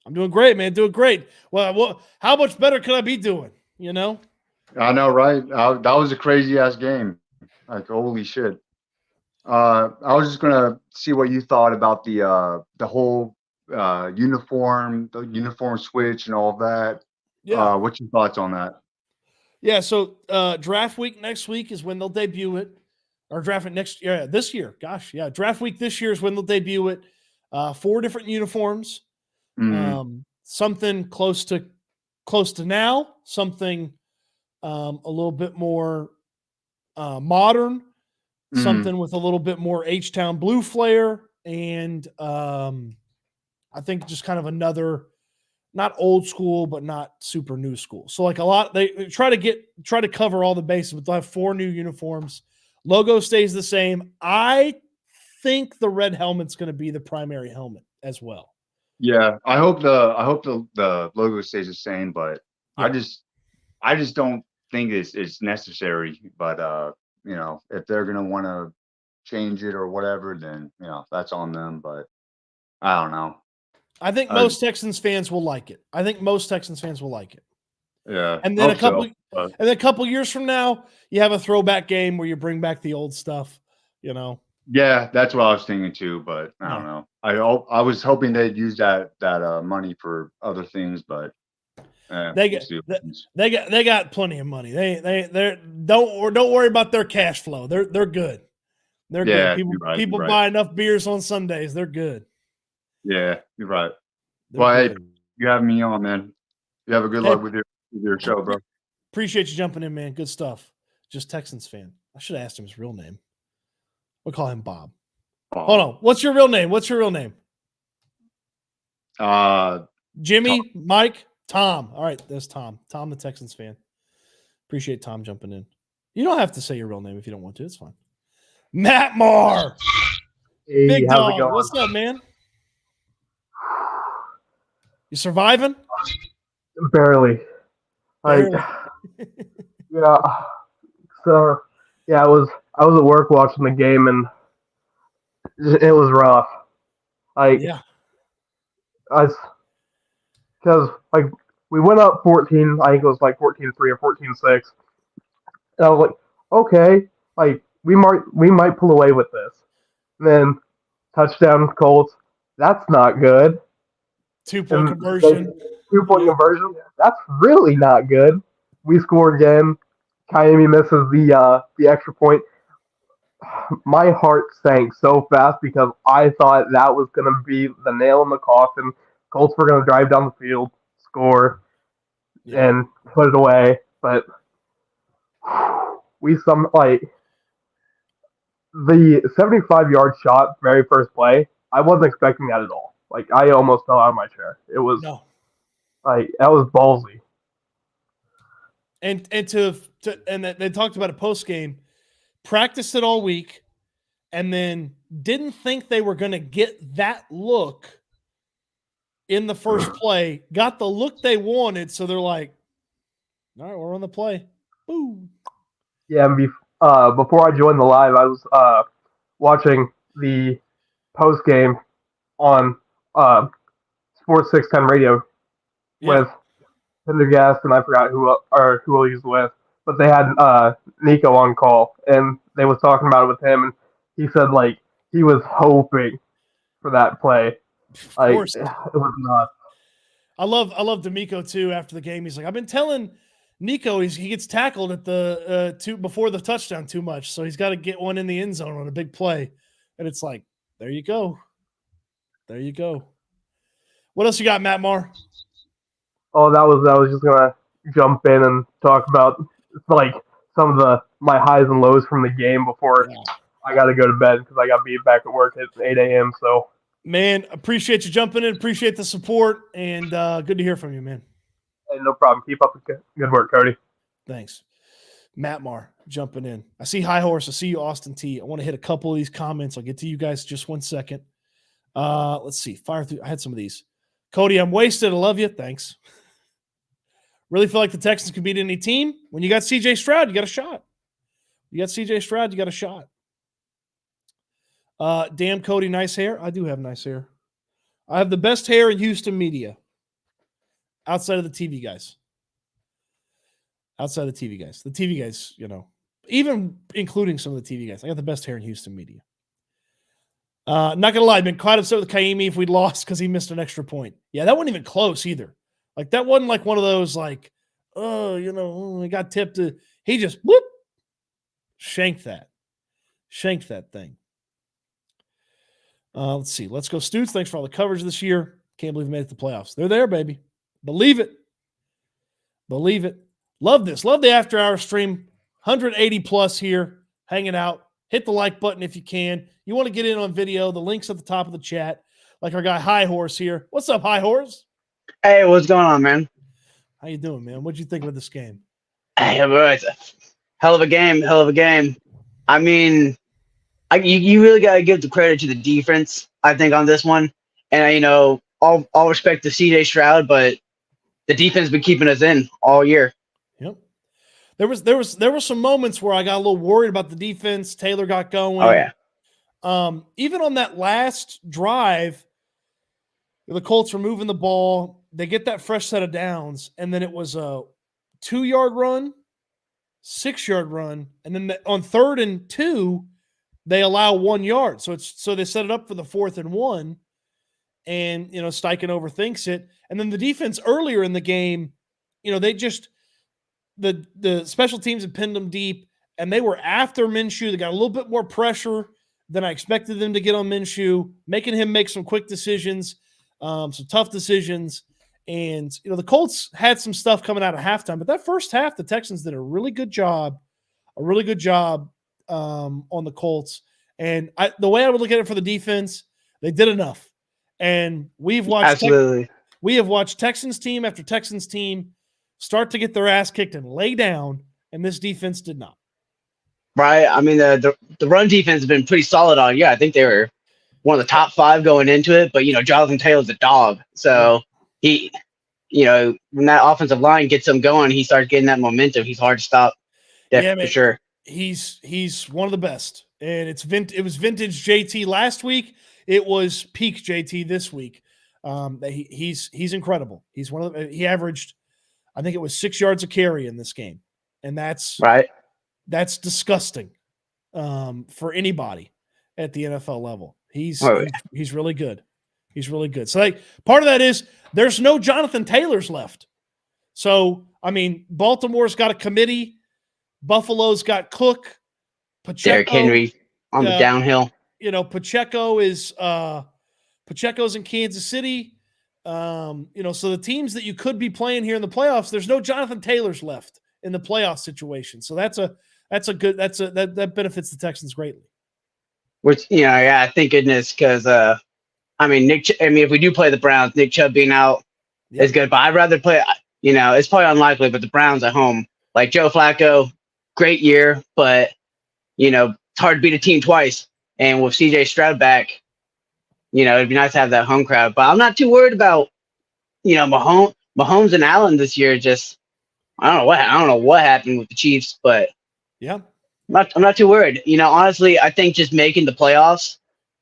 I'm doing great, man. Doing great. Well, how much better could I be doing? I know, right? That was a crazy ass game. Like, holy shit. I was just gonna see what you thought about the whole the uniform switch and all of that. Yeah. What's your thoughts on that? Yeah. So draft week next week is when they'll debut it, or draft it this year. Gosh, yeah. Draft week this year is when they'll debut it. 4 different uniforms. Something close to now. Something a little bit more modern. Something with a little bit more H-Town blue flair. and I think just kind of another, not old school, but not super new school. So like a lot, they try to cover all the bases, but they'll have 4 new uniforms. Logo stays the same. I think the red helmet's going to be the primary helmet as well. Yeah, I hope the logo stays the same, but Yeah. I just don't think it's necessary. But if they're gonna want to change it or whatever, then that's on them. But I don't know. I think most Texans fans will like it. Yeah, And then a couple years from now, you have a throwback game where you bring back the old stuff, Yeah, that's what I was thinking too, but I don't know. I was hoping they'd use that money for other things, but they got plenty of money. They don't worry about their cash flow. They're good. They're good. People buy enough beers on Sundays. They're good. Yeah, you're right. Hey, you have me on, man. You have a good luck with your show, bro. Appreciate you jumping in, man. Good stuff. Just Texans fan. I should have asked him his real name. We'll call him Bob. Hold on. What's your real name? Jimmy, Tom. Mike, Tom. All right, there's Tom. Tom, the Texans fan. Appreciate Tom jumping in. You don't have to say your real name if you don't want to. It's fine. Matt Marr. Hey, Big how's dog. it going? What's up, man? You surviving? Barely. Yeah. So yeah, I was at work watching the game and it was rough. Because we went up 14. I think it was 14-3 or 14-6. And I was like, okay, we might pull away with this. And then touchdown Colts. That's not good. 2-point conversion. 2-point conversion. That's really not good. We score again. Miami misses the extra point. My heart sank so fast because I thought that was going to be the nail in the coffin. Colts were going to drive down the field, score, and put it away. But the 75-yard shot, very first play. I wasn't expecting that at all. I almost fell out of my chair. It was that was ballsy. And they talked about a post game, practiced it all week, and then didn't think they were going to get that look in the first play. Got the look they wanted, so they're like, "All right, we're on the play." Boom. Yeah, and before I joined the live, I was watching the post game on Sports 610 radio with Pendergast, and I forgot who he was with, but they had Nico on call, and they was talking about it with him, and he said he was hoping for that play. Of course, it was not. I love D'Amico too. After the game, he's like, I've been telling Nico he gets tackled at the before the touchdown too much, so he's got to get one in the end zone on a big play, and it's like, there you go. What else you got, Matt Marr? Oh, I was just gonna jump in and talk about some of my highs and lows from the game before I got to go to bed because I got to be back at work at 8 a.m. So, man, appreciate you jumping in. Appreciate the support, and good to hear from you, man. Hey, no problem. Keep up the good work, Cody. Thanks. Matt Marr jumping in. I see High Horse. I see you, Austin T. I want to hit a couple of these comments. I'll get to you guys just 1 second. Let's see. Fire through. I had some of these. Cody, I'm wasted. I love you. Thanks. Really feel like the Texans can beat any team. When you got CJ Stroud, you got a shot. Damn, Cody, nice hair. I do have nice hair. I have the best hair in Houston media. Outside of the TV guys. The TV guys, even including some of the TV guys. I got the best hair in Houston media. Not going to lie, I've been quite upset with Kaimi if we'd lost because he missed an extra point. Yeah, that wasn't even close either. That wasn't one of those he got tipped. He just whoop, shanked that thing. Let's see. Let's go, Stoots. Thanks for all the coverage this year. Can't believe we made it to the playoffs. They're there, baby. Believe it. Love this. Love the after-hour stream. 180 plus here, hanging out, hit the like button if you can. You want to get in on video, the link's at the top of the chat. Like our guy High Horse here. What's up, High Horse? Hey, what's going on, man? How you doing, man? What'd you think of this game? Hey, bro, it's a hell of a game. Hell of a game. I mean, you really got to give the credit to the defense, I think, on this one. And, all respect to CJ Stroud, but the defense been keeping us in all year. Yep. There were some moments where I got a little worried about the defense. Taylor got going. Oh, yeah. Even on that last drive, the Colts were moving the ball. They get that fresh set of downs, and then it was a 2-yard run, 6-yard run, and then on 3rd and 2, they allow 1 yard. So they set it up for the 4th and 1, and Steichen overthinks it. And then the defense earlier in the game, they just the special teams had pinned them deep, and they were after Minshew. They got a little bit more pressure than I expected them to get on Minshew, making him make some quick decisions, some tough decisions. And, the Colts had some stuff coming out of halftime, but that first half, the Texans did a really good job on the Colts. And the way I would look at it for the defense, they did enough. And we've watched we have watched Texans team after Texans team start to get their ass kicked and lay down, and this defense did not. Right. I mean, the run defense has been pretty solid all year. I think they were one of the top 5 going into it, but, Jonathan Taylor's a dog. So he, when that offensive line gets him going, he starts getting that momentum. He's hard to stop. For sure. He's one of the best. And it was vintage JT last week. It was peak JT this week. He's incredible. He's he averaged, I think it was 6 yards a carry in this game. And that's right. That's disgusting for anybody at the NFL level. He's really good. He's really good. So part of that is there's no Jonathan Taylors left. So, I mean, Baltimore's got a committee. Buffalo's got Cook. Pacheco, Derrick Henry on the downhill. Pacheco's in Kansas City. So the teams that you could be playing here in the playoffs, there's no Jonathan Taylors left in the playoff situation. So that benefits the Texans greatly. Which, thank goodness, because if we do play the Browns, Nick Chubb being out is good. But I'd rather play, it's probably unlikely, but the Browns at home, like Joe Flacco, great year, but it's hard to beat a team twice. And with CJ Stroud back, it'd be nice to have that home crowd. But I'm not too worried about, Mahomes and Allen this year. Just I don't know what happened with the Chiefs, but yeah, I'm not too worried. Honestly, I think just making the playoffs,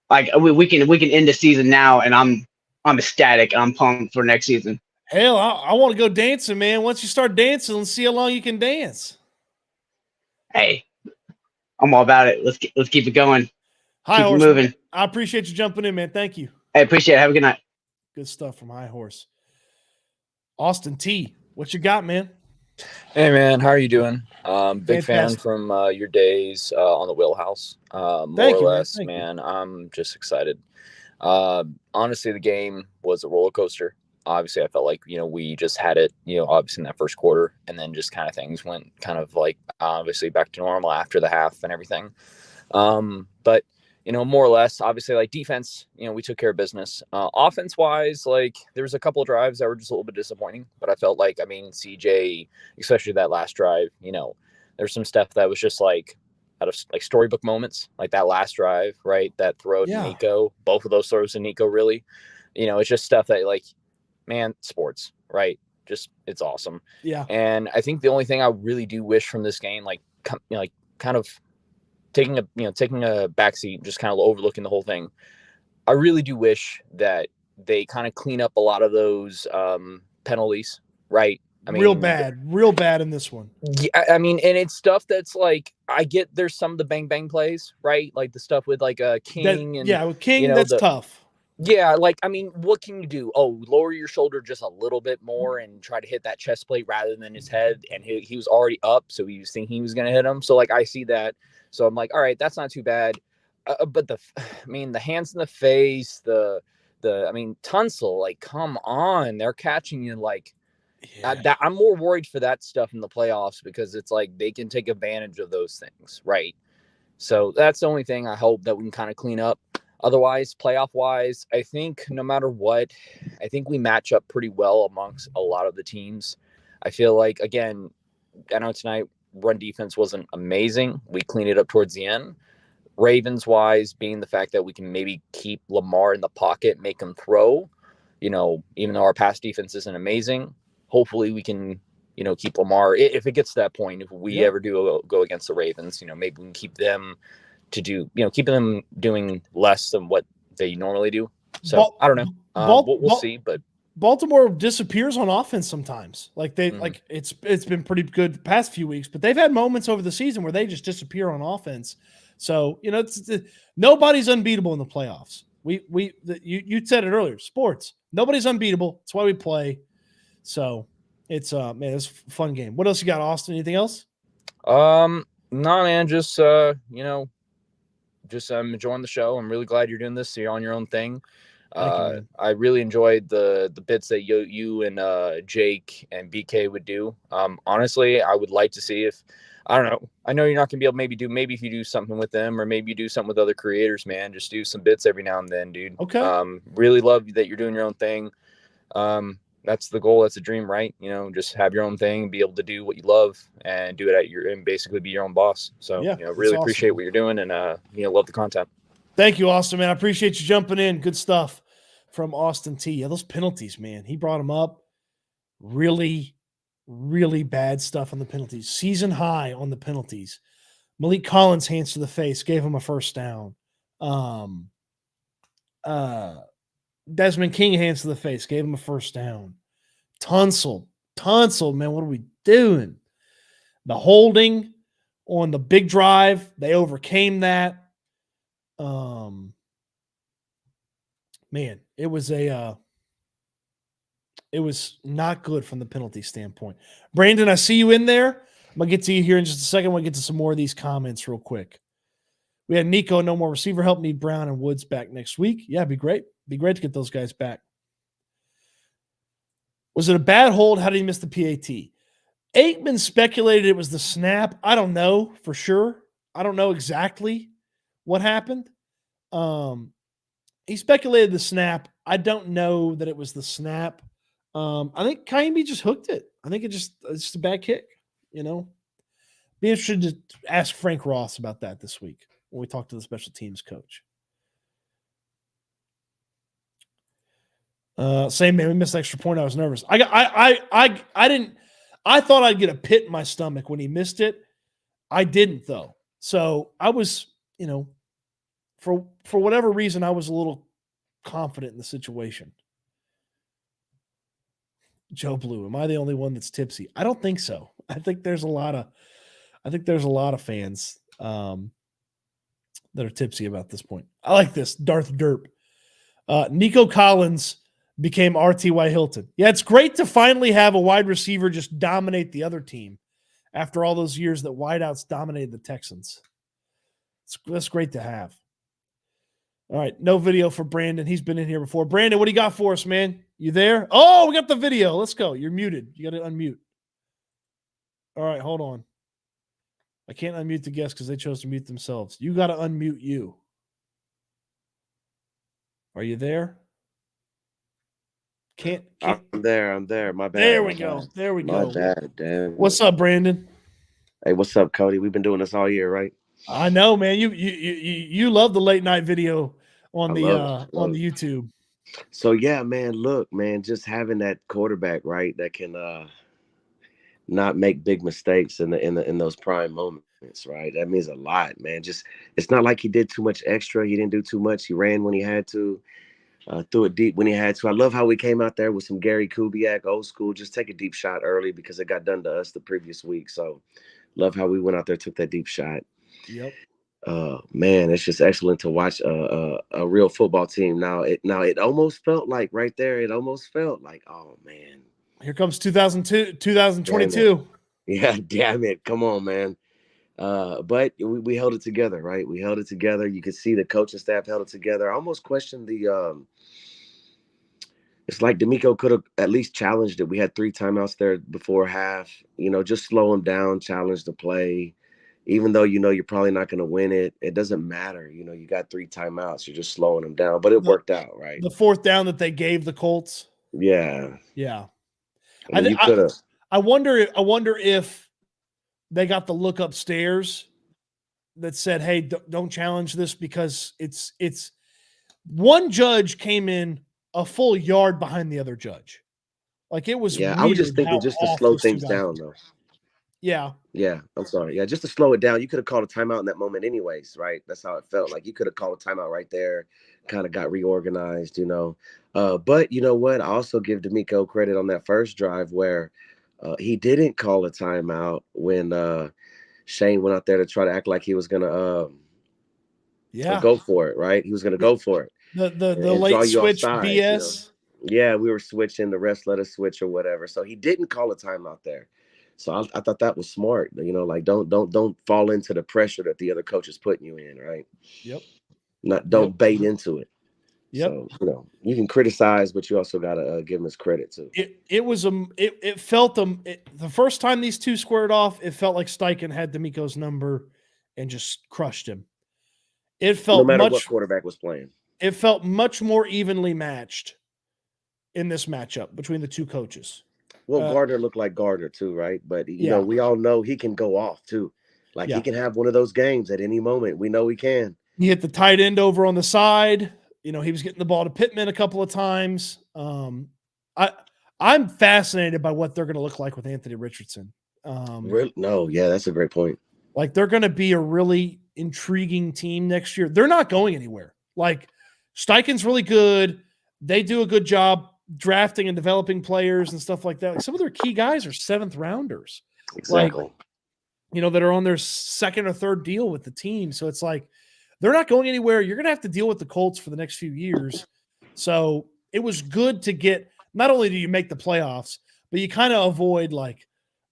like we can end the season now, and I'm ecstatic. I'm pumped for next season. Hell, I want to go dancing, man. Once you start dancing, let's see how long you can dance. Hey, I'm all about it. Let's keep it going. High Horse, moving. Man. I appreciate you jumping in, man. Thank you. I appreciate it. Have a good night. Good stuff from High Horse. Austin T, what you got, man? Hey, man. How are you doing? Big Fantastic. fan from your days on the Wheelhouse. Thank you, less, man. I'm just excited. Honestly, the game was a roller coaster. Obviously, I felt like, we just had it, obviously in that first quarter, and then just kind of things went kind of like obviously back to normal after the half and everything. But, more or less, obviously, like defense, we took care of business. Offense wise, like there was a couple of drives that were just a little bit disappointing, but I felt like, CJ, especially that last drive, there's some stuff that was just like out of like storybook moments, like that last drive, right? That throw to Nico, both of those throws to Nico, really, it's just stuff that like, man, sports, right? Just, it's awesome. Yeah. And I think the only thing I really do wish from this game, kind of taking a backseat, just kind of overlooking the whole thing. I really do wish that they kind of clean up a lot of those penalties, right? Real bad in this one. Yeah, and it's stuff that's like, I get there's some of the bang plays, right? Like the stuff with like King with King, that's tough. Yeah, what can you do? Oh, lower your shoulder just a little bit more and try to hit that chest plate rather than his head. And he was already up, so he was thinking he was going to hit him. So, I see that. So I'm like, all right, that's not too bad. But the hands in the face, Tunsil, come on. They're catching you, I'm more worried for that stuff in the playoffs because it's like they can take advantage of those things, right? So that's the only thing I hope that we can kind of clean up. Otherwise, playoff-wise, I think no matter what, I think we match up pretty well amongst a lot of the teams. I feel like, again, I know tonight run defense wasn't amazing. We cleaned it up towards the end. Ravens-wise, being the fact that we can maybe keep Lamar in the pocket, make him throw, even though our pass defense isn't amazing, hopefully we can, keep Lamar. If it gets to that point, if we ever do go against the Ravens, maybe we can keep them keeping them doing less than what they normally do. So I don't know. We'll see, but Baltimore disappears on offense sometimes. Like it's been pretty good the past few weeks, but they've had moments over the season where they just disappear on offense. So, nobody's unbeatable in the playoffs. You said it earlier, sports, nobody's unbeatable. That's why we play. So it's it's a fun game. What else you got, Austin? Anything else? No, man, just I'm enjoying the show. I'm really glad you're doing this. So you're on your own thing. I really enjoyed the bits that you and Jake and BK would do. Honestly, I would like to see if, I don't know. I know you're not gonna be able to maybe if you do something with them or maybe you do something with other creators, man, just do some bits every now and then, dude. Okay. Really love that you're doing your own thing. That's the goal. That's a dream, right? Just have your own thing, be able to do what you love and do it and basically be your own boss. So, really appreciate what you're doing and, love the content. Thank you, Austin, man. I appreciate you jumping in. Good stuff from Austin T. Yeah, those penalties, man. He brought them up. Really, really bad stuff on the penalties. Season high on the penalties. Malik Collins, hands to the face, gave him a first down. Desmond King, hands to the face, gave him a first down. Tunsil, man, what are we doing? The holding on the big drive, they overcame that. Man, it was not good from the penalty standpoint. Brandon, I see you in there. I'm going to get to you here in just a second. We'll get to some more of these comments real quick. We had Nico, no more receiver help. Need Brown and Woods back next week. Yeah, it'd be great. Be great to get those guys back. Was it a bad hold? How did he miss the PAT? Aikman speculated it was the snap. I don't know for sure. I don't know exactly what happened. He speculated the snap. I don't know that it was the snap. I think Kaimi just hooked it. I think it's just a bad kick, Be interested to ask Frank Ross about that this week when we talk to the special teams coach. Same man, we missed an extra point. I was nervous. I thought I'd get a pit in my stomach when he missed it. I didn't though. So I was, for whatever reason, I was a little confident in the situation. Joe Blue, am I the only one that's tipsy? I don't think so. I think there's a lot of fans that are tipsy about this point. I like this. Darth Derp. Nico Collins became R.T.Y. Hilton. Yeah, it's great to finally have a wide receiver just dominate the other team after all those years that wideouts dominated the Texans. That's great to have. All right, no video for Brandon. He's been in here before. Brandon, what do you got for us, man? You there? Oh, we got the video. Let's go. You're muted. You got to unmute. All right, hold on. I can't unmute the guests because they chose to mute themselves. You got to unmute you. Are you there? Can't. I'm there. My bad. There we go. My bad, damn. What's up, Brandon? Hey, what's up, Cody? We've been doing this all year, right? I know, man. You love the late night video on the YouTube. So yeah, man. Look, man, just having that quarterback, right, that can not make big mistakes in those prime moments, right? That means a lot, man. Just it's not like he did too much extra. He didn't do too much. He ran when he had to. Threw it deep when he had to. I love how we came out there with some Gary Kubiak, old school. Just take a deep shot early because it got done to us the previous week. So love how we went out there, took that deep shot. Yep. Man, it's just excellent to watch a real football team. Now it almost felt like right there. It almost felt like, oh man, here comes 2022. Yeah, damn it. Come on, man. But we held it together, right? We held it together. You could see the coaching staff held it together. I almost questioned the it's like D'Amico could have at least challenged it. We had 3 timeouts there before half, just slow him down, challenge the play, even though you're probably not going to win it. It doesn't matter. You got 3 timeouts. You're just slowing them down, but it worked out, right? The 4th down that they gave the Colts. Yeah. Yeah. I mean, you could have. I wonder if they got the look upstairs that said, "Hey, don't challenge this because it's." One judge came in a full yard behind the other judge. Like it was. Yeah, I was just thinking just to slow things down, though. Yeah. Yeah, I'm sorry. Yeah, just to slow it down. You could have called a timeout in that moment, anyways, right? That's how it felt. Like you could have called a timeout right there. Kind of got reorganized, But you know what? I also give D'Amico credit on that first drive where he didn't call a timeout when Shane went out there to try to act like he was gonna go for it, right? He was gonna go for it. The late switch BS. Yeah, we were switching. The refs let us switch or whatever. So he didn't call a timeout there. So I thought that was smart. Like don't fall into the pressure that the other coach is putting you in, right? Yep. Don't bait into it. Yep. So you can criticize, but you also gotta give him his credit too. It felt the first time these two squared off, it felt like Steichen had D'Amico's number and just crushed him. It felt no matter what quarterback was playing. It felt much more evenly matched in this matchup between the two coaches. Well, Gardner looked like Gardner too, right? But we all know he can go off too. Like he can have one of those games at any moment. We know he can. He hit the tight end over on the side. He was getting the ball to Pittman a couple of times. I'm fascinated by what they're going to look like with Anthony Richardson. That's a great point. Like they're going to be a really intriguing team next year. They're not going anywhere. Like Steichen's really good. They do a good job drafting and developing players and stuff like that. Like some of their key guys are 7th rounders. Exactly. That are on their 2nd or 3rd deal with the team. So it's like, they're not going anywhere. You're going to have to deal with the Colts for the next few years. So it was good to get, not only do you make the playoffs, but you kind of avoid like,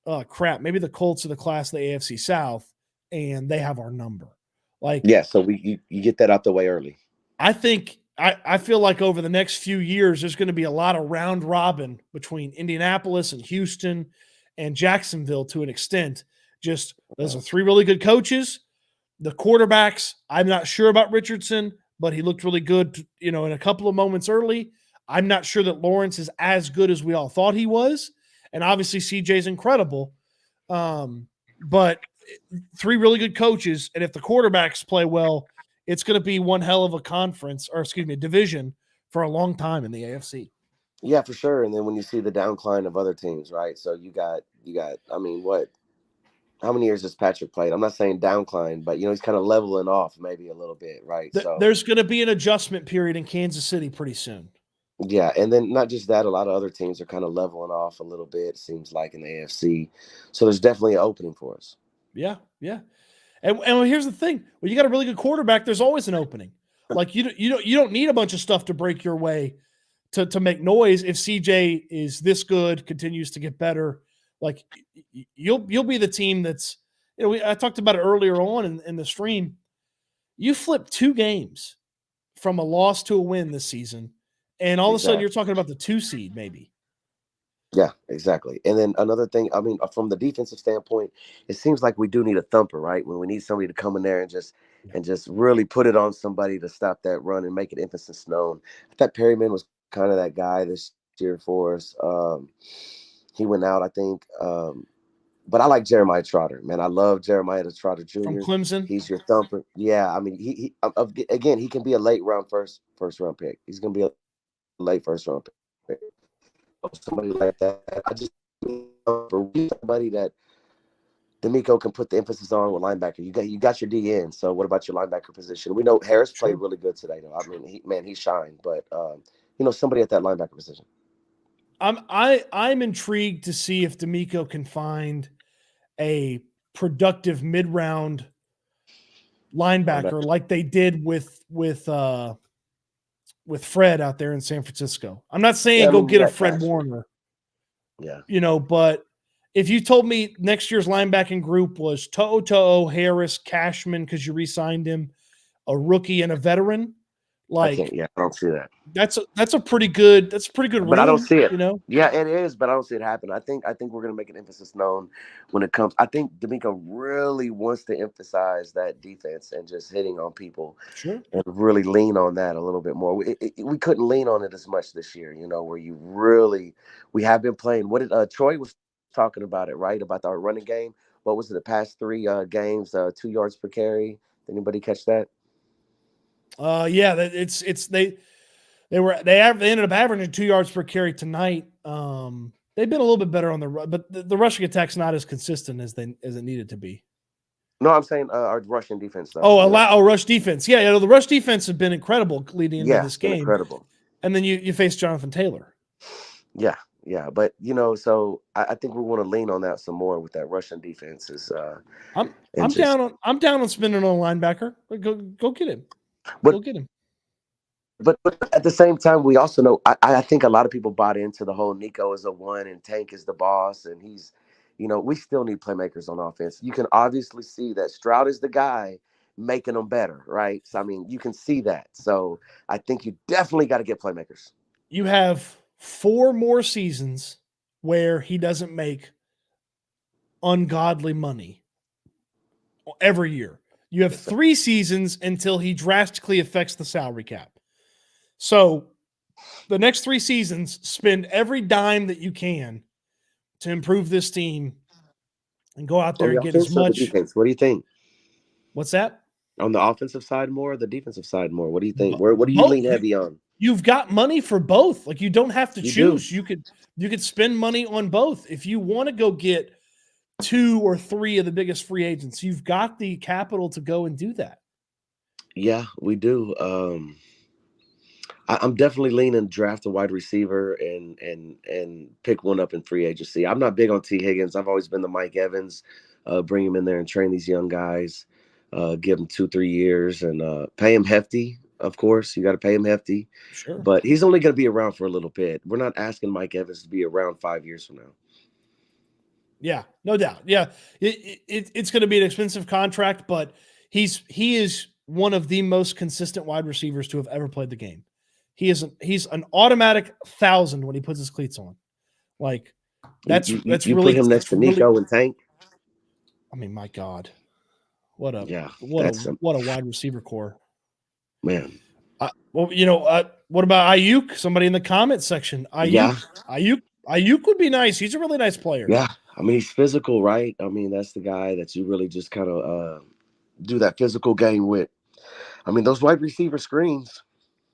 oh crap, maybe the Colts are the class of the AFC South and they have our number. Like, yeah. So you get that out the way early. I think, I feel like over the next few years, there's going to be a lot of round robin between Indianapolis and Houston and Jacksonville to an extent. Just those are 3 really good coaches. The quarterbacks, I'm not sure about Richardson, but he looked really good, in a couple of moments early. I'm not sure that Lawrence is as good as we all thought he was. And obviously CJ's incredible. But 3 really good coaches. And if the quarterbacks play well, it's going to be one hell of a division for a long time in the AFC. Yeah, for sure. And then when you see the downcline of other teams, right? So you got, I mean, how many years has Patrick played? I'm not saying downcline, but he's kind of leveling off maybe a little bit, right? So there's going to be an adjustment period in Kansas City pretty soon. Yeah, and then not just that, a lot of other teams are kind of leveling off a little bit, it seems like, in the AFC. So there's definitely an opening for us. Yeah. And here's the thing: when you got a really good quarterback, there's always an opening. Like you don't need a bunch of stuff to break your way to make noise. If CJ is this good, continues to get better, like you'll be the team that's. I talked about it earlier on in the stream. You flip 2 games from a loss to a win this season, and all of a sudden you're talking about the 2 seed maybe. Yeah, exactly. And then another thing, I mean, from the defensive standpoint, it seems like we do need a thumper, right? When we need somebody to come in there and just really put it on somebody to stop that run and make it emphasis known. I thought Perryman was kind of that guy this year for us. He went out, I think. But I like Jeremiah Trotter, man. I love Jeremiah Trotter Jr. From Clemson. He's your thumper. Yeah, I mean, he again, he can be a late round first round pick. He's gonna be a late first round pick. Somebody like that. I just somebody that D'Amico can put the emphasis on with linebacker. You got your DN. So what about your linebacker position? We know Harris played really good today, though. I mean, he shined, but somebody at that linebacker position. I'm intrigued to see if D'Amico can find a productive mid-round linebacker like they did with Fred out there in San Francisco. I'm not saying go get a Fred Warner. Yeah. But if you told me next year's linebacking group was To'o, Harris, Cashman, because you re-signed him, a rookie and a veteran, I can't. Yeah, I don't see that. That's a pretty good But I don't room, see it. you know. Yeah, it is, but I don't see it happen. I think we're gonna make an emphasis known when it comes. I think D'Amico really wants to emphasize that defense and just hitting on people, Sure. and really lean on that a little bit more. We couldn't lean on it as much this year, where we have been playing. What did Troy was talking about it, right? About our running game. What was it? The past 3 games, 2 yards per carry. Did anybody catch that? Yeah, they ended up averaging 2 yards per carry tonight. They've been a little bit better on the run, but the rushing attack's not as consistent as it needed to be. No, I'm saying our rushing defense. Though, rush defense. Yeah, the rush defense has been incredible leading into this game. Incredible. And then you face Jonathan Taylor. Yeah, but so I think we want to lean on that some more with that Russian defense. I'm down on spending on a linebacker. Go get him. Go get him. But at the same time, we also know I think a lot of people bought into the whole Nico is a 1 and Tank is the boss, and he's, we still need playmakers on offense. You can obviously see that Stroud is the guy making them better, right? So I mean, you can see that. So I think you definitely got to get playmakers. You have 4 more seasons where he doesn't make ungodly money every year. You have 3 seasons until he drastically affects the salary cap. So the next 3 seasons, spend every dime that you can to improve this team and go out there and get as much. Defense. What do you think? What's that? On the offensive side more or the defensive side more? What do you think? What do you lean heavy on? You've got money for both. Like, you don't have to choose. You could spend money on both. If you want to go get 2 or 3 of the biggest free agents, you've got the capital to go and do that. Yeah, we do. I'm definitely leaning draft a wide receiver and pick one up in free agency. I'm not big on T. Higgins. I've always been the Mike Evans. Bring him in there and train these young guys. Give him 2-3 years and pay him hefty. Of course, you got to pay him hefty. Sure. But he's only going to be around for a little bit. We're not asking Mike Evans to be around 5 years from now. Yeah, no doubt. Yeah, it's going to be an expensive contract, but he is one of the most consistent wide receivers to have ever played the game. He's an automatic 1,000 when he puts his cleats on. Like, that's you really put him next to Nico and Tank. I mean, my God, what a wide receiver core, man. What about Ayuk? Somebody in the comment section. Ayuk would be nice. He's a really nice player. Yeah, I mean, he's physical, right? I mean, that's the guy that you really just kind of do that physical game with. I mean, those wide receiver screens.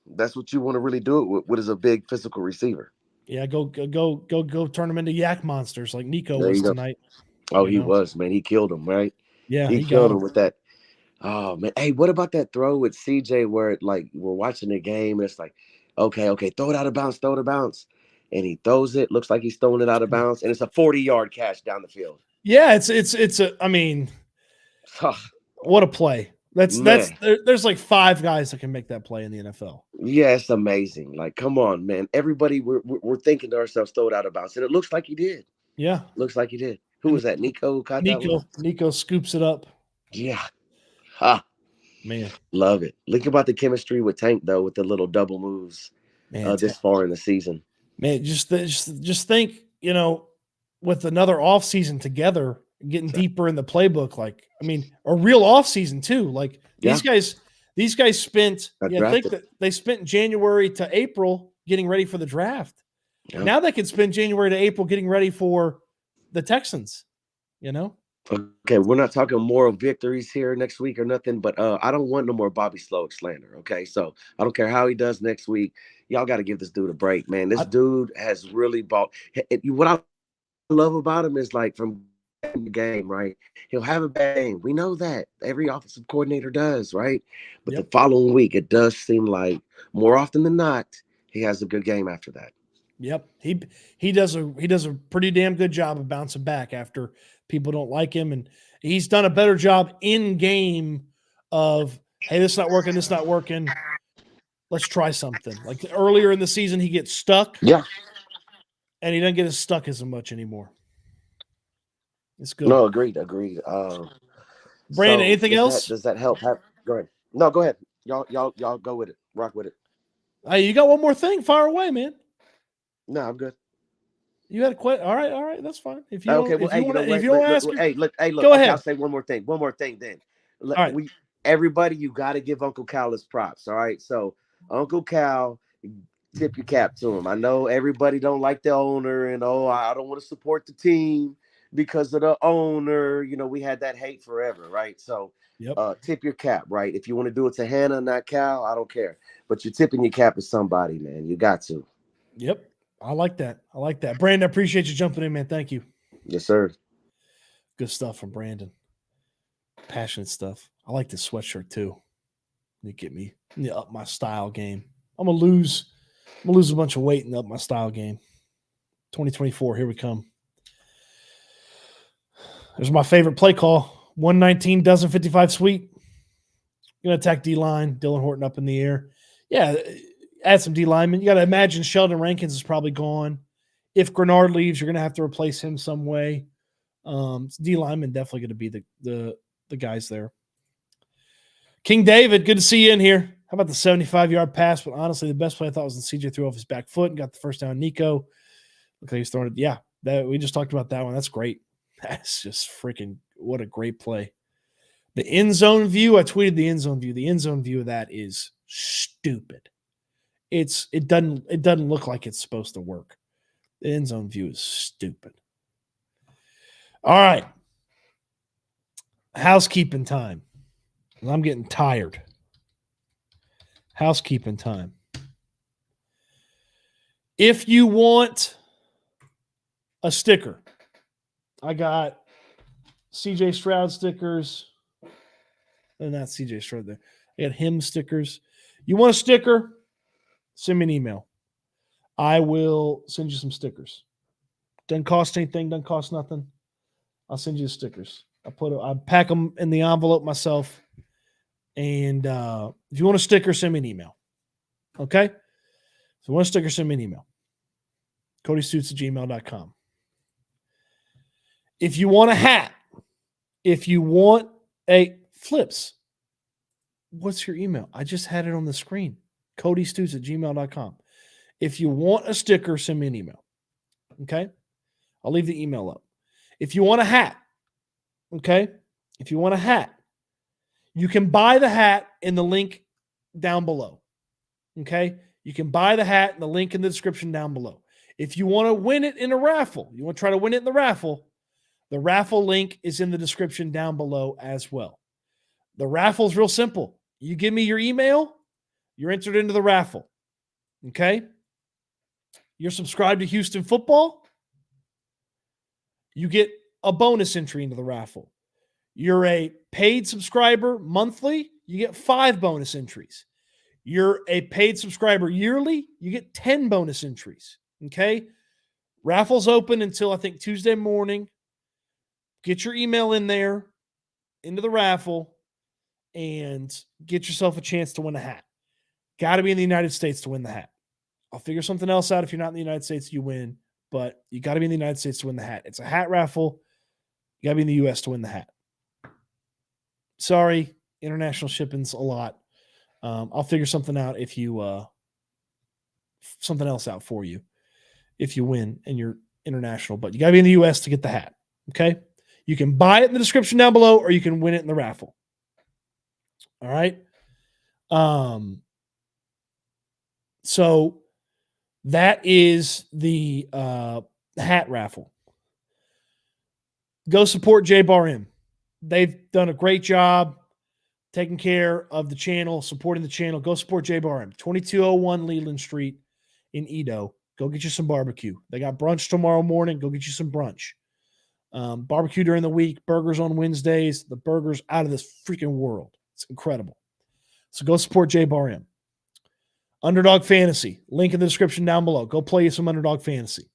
That's what you want to really do it with. What is a big physical receiver? Yeah, go turn them into yak monsters like Nico was tonight. Oh, he was, man. He killed him, right? Yeah, he killed him with that. Oh man, hey, what about that throw with CJ where we're watching the game and it's like, okay, throw it out of bounds, and he throws it. Looks like he's throwing it out of bounds, and it's a 40-yard catch down the field. Yeah, I mean, what a play. There's like 5 guys that can make that play in the NFL. Yeah, it's amazing. Like, come on, man. Everybody, we're thinking to ourselves, throw it out of bounds, and it looks like he did. Yeah, looks like he did. Who was that? Nico who caught that one? Nico scoops it up. Yeah. Man, love it. Think about the chemistry with Tank though, with the little double moves this far in the season. Man, just think, with another off season together, getting deeper in the playbook, like, I mean, a real off season too. Like these guys spent, think that they spent January to April getting ready for the draft. Yeah. Now they can spend January to April getting ready for the Texans, Okay, we're not talking moral victories here next week or nothing, but I don't want no more Bobby Slowick slander, okay? So I don't care how he does next week. Y'all got to give this dude a break, man. This dude has really bought – what I love about him is, like, from the game, right? He'll have a bad game. We know that. Every offensive coordinator does, right? But the following week, it does seem like more often than not, he has a good game after that. Yep. He does a pretty damn good job of bouncing back after people don't like him, and he's done a better job in game of, hey, this not working, let's try something. Like earlier in the season, he gets stuck. Yeah. And he doesn't get as stuck as much anymore. It's good. No, agreed. Brandon, anything else? Does that help? Go ahead. No, go ahead. Y'all go with it. Rock with it. Hey, you got one more thing? Fire away, man. No, I'm good. You had a question? All right, that's fine. If you Okay, don't, well, if you want to, if you look, don't ask, look, hey, look, go okay, ahead. I'll say one more thing then. All right. Everybody, you got to give Uncle Cal his props. All right, so Uncle Cal, tip your cap to him. I know everybody don't like the owner, and I don't want to support the team because of the owner. You know, we had that hate forever, right? So, tip your cap, right? If you want to do it to Hannah, not Cal, I don't care, but you're tipping your cap to somebody, man. You got to. Yep. I like that. Brandon, I appreciate you jumping in, man. Thank you. Yes, sir. Good stuff from Brandon. Passionate stuff. I like this sweatshirt too. You get me. Up my style game. I'm gonna lose a bunch of weight and up my style game. 2024, here we come. There's my favorite play call. 119 dozen 55 sweep. Gonna attack D-line. Dylan Horton up in the air. Yeah, add some D linemen. You got to imagine Sheldon Rankins is probably gone. If Grenard leaves, you're going to have to replace him some way. D linemen definitely going to be the guys there. King David, good to see you in here. How about the 75-yard pass? But honestly, the best play I thought was when CJ threw off his back foot and got the first down. Nico, look like he's throwing it. Yeah, we just talked about that one. That's great. That's just freaking what a great play. The end zone view, I tweeted the end zone view. The end zone view of that is stupid. It doesn't look like it's supposed to work. The end zone view is stupid. All right. Housekeeping time. I'm getting tired. Housekeeping time. If you want a sticker, I got CJ Stroud stickers. And not CJ Stroud there. I got him stickers. You want a sticker? Send me an email. I will send you some stickers. Doesn't cost anything. Doesn't cost nothing. I'll send you the stickers. I pack them in the envelope myself. And if you want a sticker, send me an email. Okay? If you want a sticker, send me an email. CodyStoots@gmail.com. If you want a hat, if you want a flips, what's your email? I just had it on the screen. CodyStoots@gmail.com. If you want a sticker, send me an email. Okay? I'll leave the email up. If you want a hat, okay? If you want a hat, you can buy the hat in the link down below. Okay? You can buy the hat in the link in the description down below. If you want to win it in a raffle, you want to try to win it in the raffle link is in the description down below as well. The raffle is real simple. You give me your email, you're entered into the raffle. Okay? You're subscribed to Houston football, you get a bonus entry into the raffle. You're a paid subscriber monthly, you get 5 bonus entries. You're a paid subscriber yearly, you get 10 bonus entries. Okay? Raffle's open until I think Tuesday morning. Get your email in there, into the raffle, and get yourself a chance to win a hat. Got to be in the United States to win the hat. I'll figure something else out. If you're not in the United States, you win. But you got to be in the United States to win the hat. It's a hat raffle. You got to be in the U.S. to win the hat. Sorry, international shipping's a lot. I'll figure something out if you something else out for you if you win and you're international. But you got to be in the U.S. to get the hat. Okay? You can buy it in the description down below, or you can win it in the raffle. All right? So that is the hat raffle. Go support J-Bar M. They've done a great job taking care of the channel, supporting the channel. Go support J-Bar M. 2201 Leland Street in Edo. Go get you some barbecue. They got brunch tomorrow morning. Go get you some brunch. Barbecue during the week, burgers on Wednesdays. The burgers out of this freaking world. It's incredible. So go support J-Bar M. Underdog Fantasy. Link in the description down below. Go play you some Underdog Fantasy.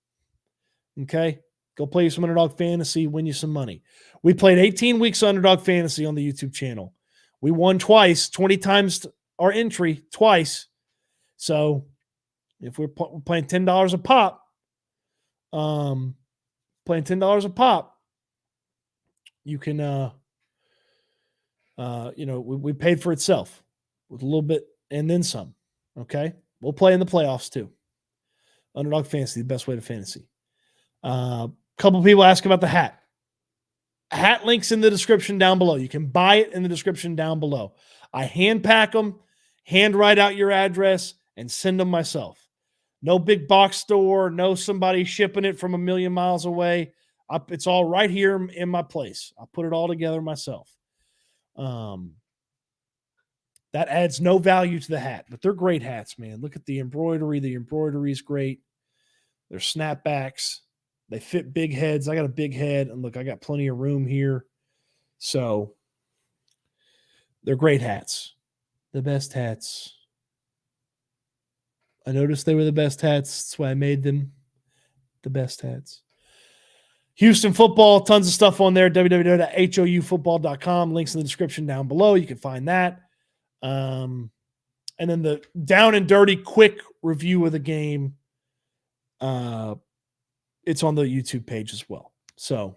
Okay? Go play you some Underdog Fantasy, win you some money. We played 18 weeks of Underdog Fantasy on the YouTube channel. We won twice, 20 times our entry, twice. So if we're playing $10 a pop, you can, we paid for itself with a little bit and then some. Okay? We'll play in the playoffs too. Underdog Fantasy, the best way to fantasy. Couple people ask about the hat. Hat links in the description down below. You can buy it in the description down below. I hand pack them, hand write out your address, and send them myself. No big box store, no somebody shipping it from a million miles away. It's all right here in my place. I put it all together myself. That adds no value to the hat, but they're great hats, man. Look at the embroidery. The embroidery is great. They're snapbacks. They fit big heads. I got a big head, and look, I got plenty of room here. So they're great hats. The best hats. I noticed they were the best hats. That's why I made them the best hats. Houston football, tons of stuff on there. www.houfootball.com. Links in the description down below. You can find that. And then the down and dirty quick review of the game. It's on the YouTube page as well. So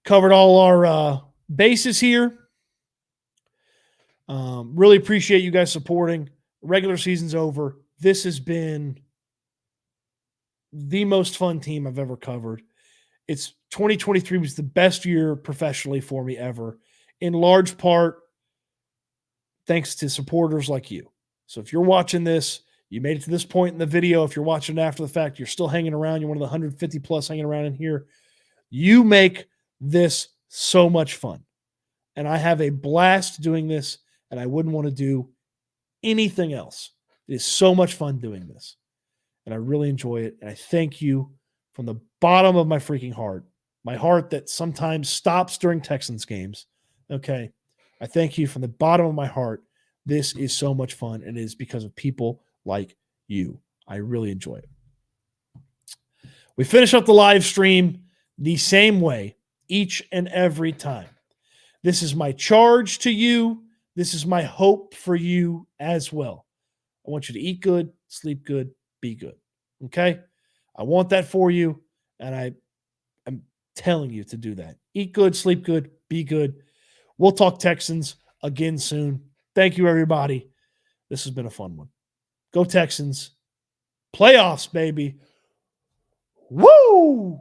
covered all our bases here. Really appreciate you guys supporting. Regular season's over. This has been the most fun team I've ever covered. It's 2023 was the best year professionally for me ever, in large part thanks to supporters like you. So if you're watching this, you made it to this point in the video. If you're watching after the fact, you're still hanging around. You're one of the 150 plus hanging around in here. You make this so much fun. And I have a blast doing this, and I wouldn't want to do anything else. It is so much fun doing this, and I really enjoy it. And I thank you from the bottom of my freaking heart, my heart that sometimes stops during Texans games. Okay. I thank you from the bottom of my heart. This is so much fun, and it is because of people like you. I really enjoy it. We finish up the live stream the same way each and every time. This is my charge to you. This is my hope for you as well. I want you to eat good, sleep good, be good. Okay? I want that for you, and I'm telling you to do that. Eat good, sleep good, be good. We'll talk Texans again soon. Thank you, everybody. This has been a fun one. Go Texans. Playoffs, baby. Woo!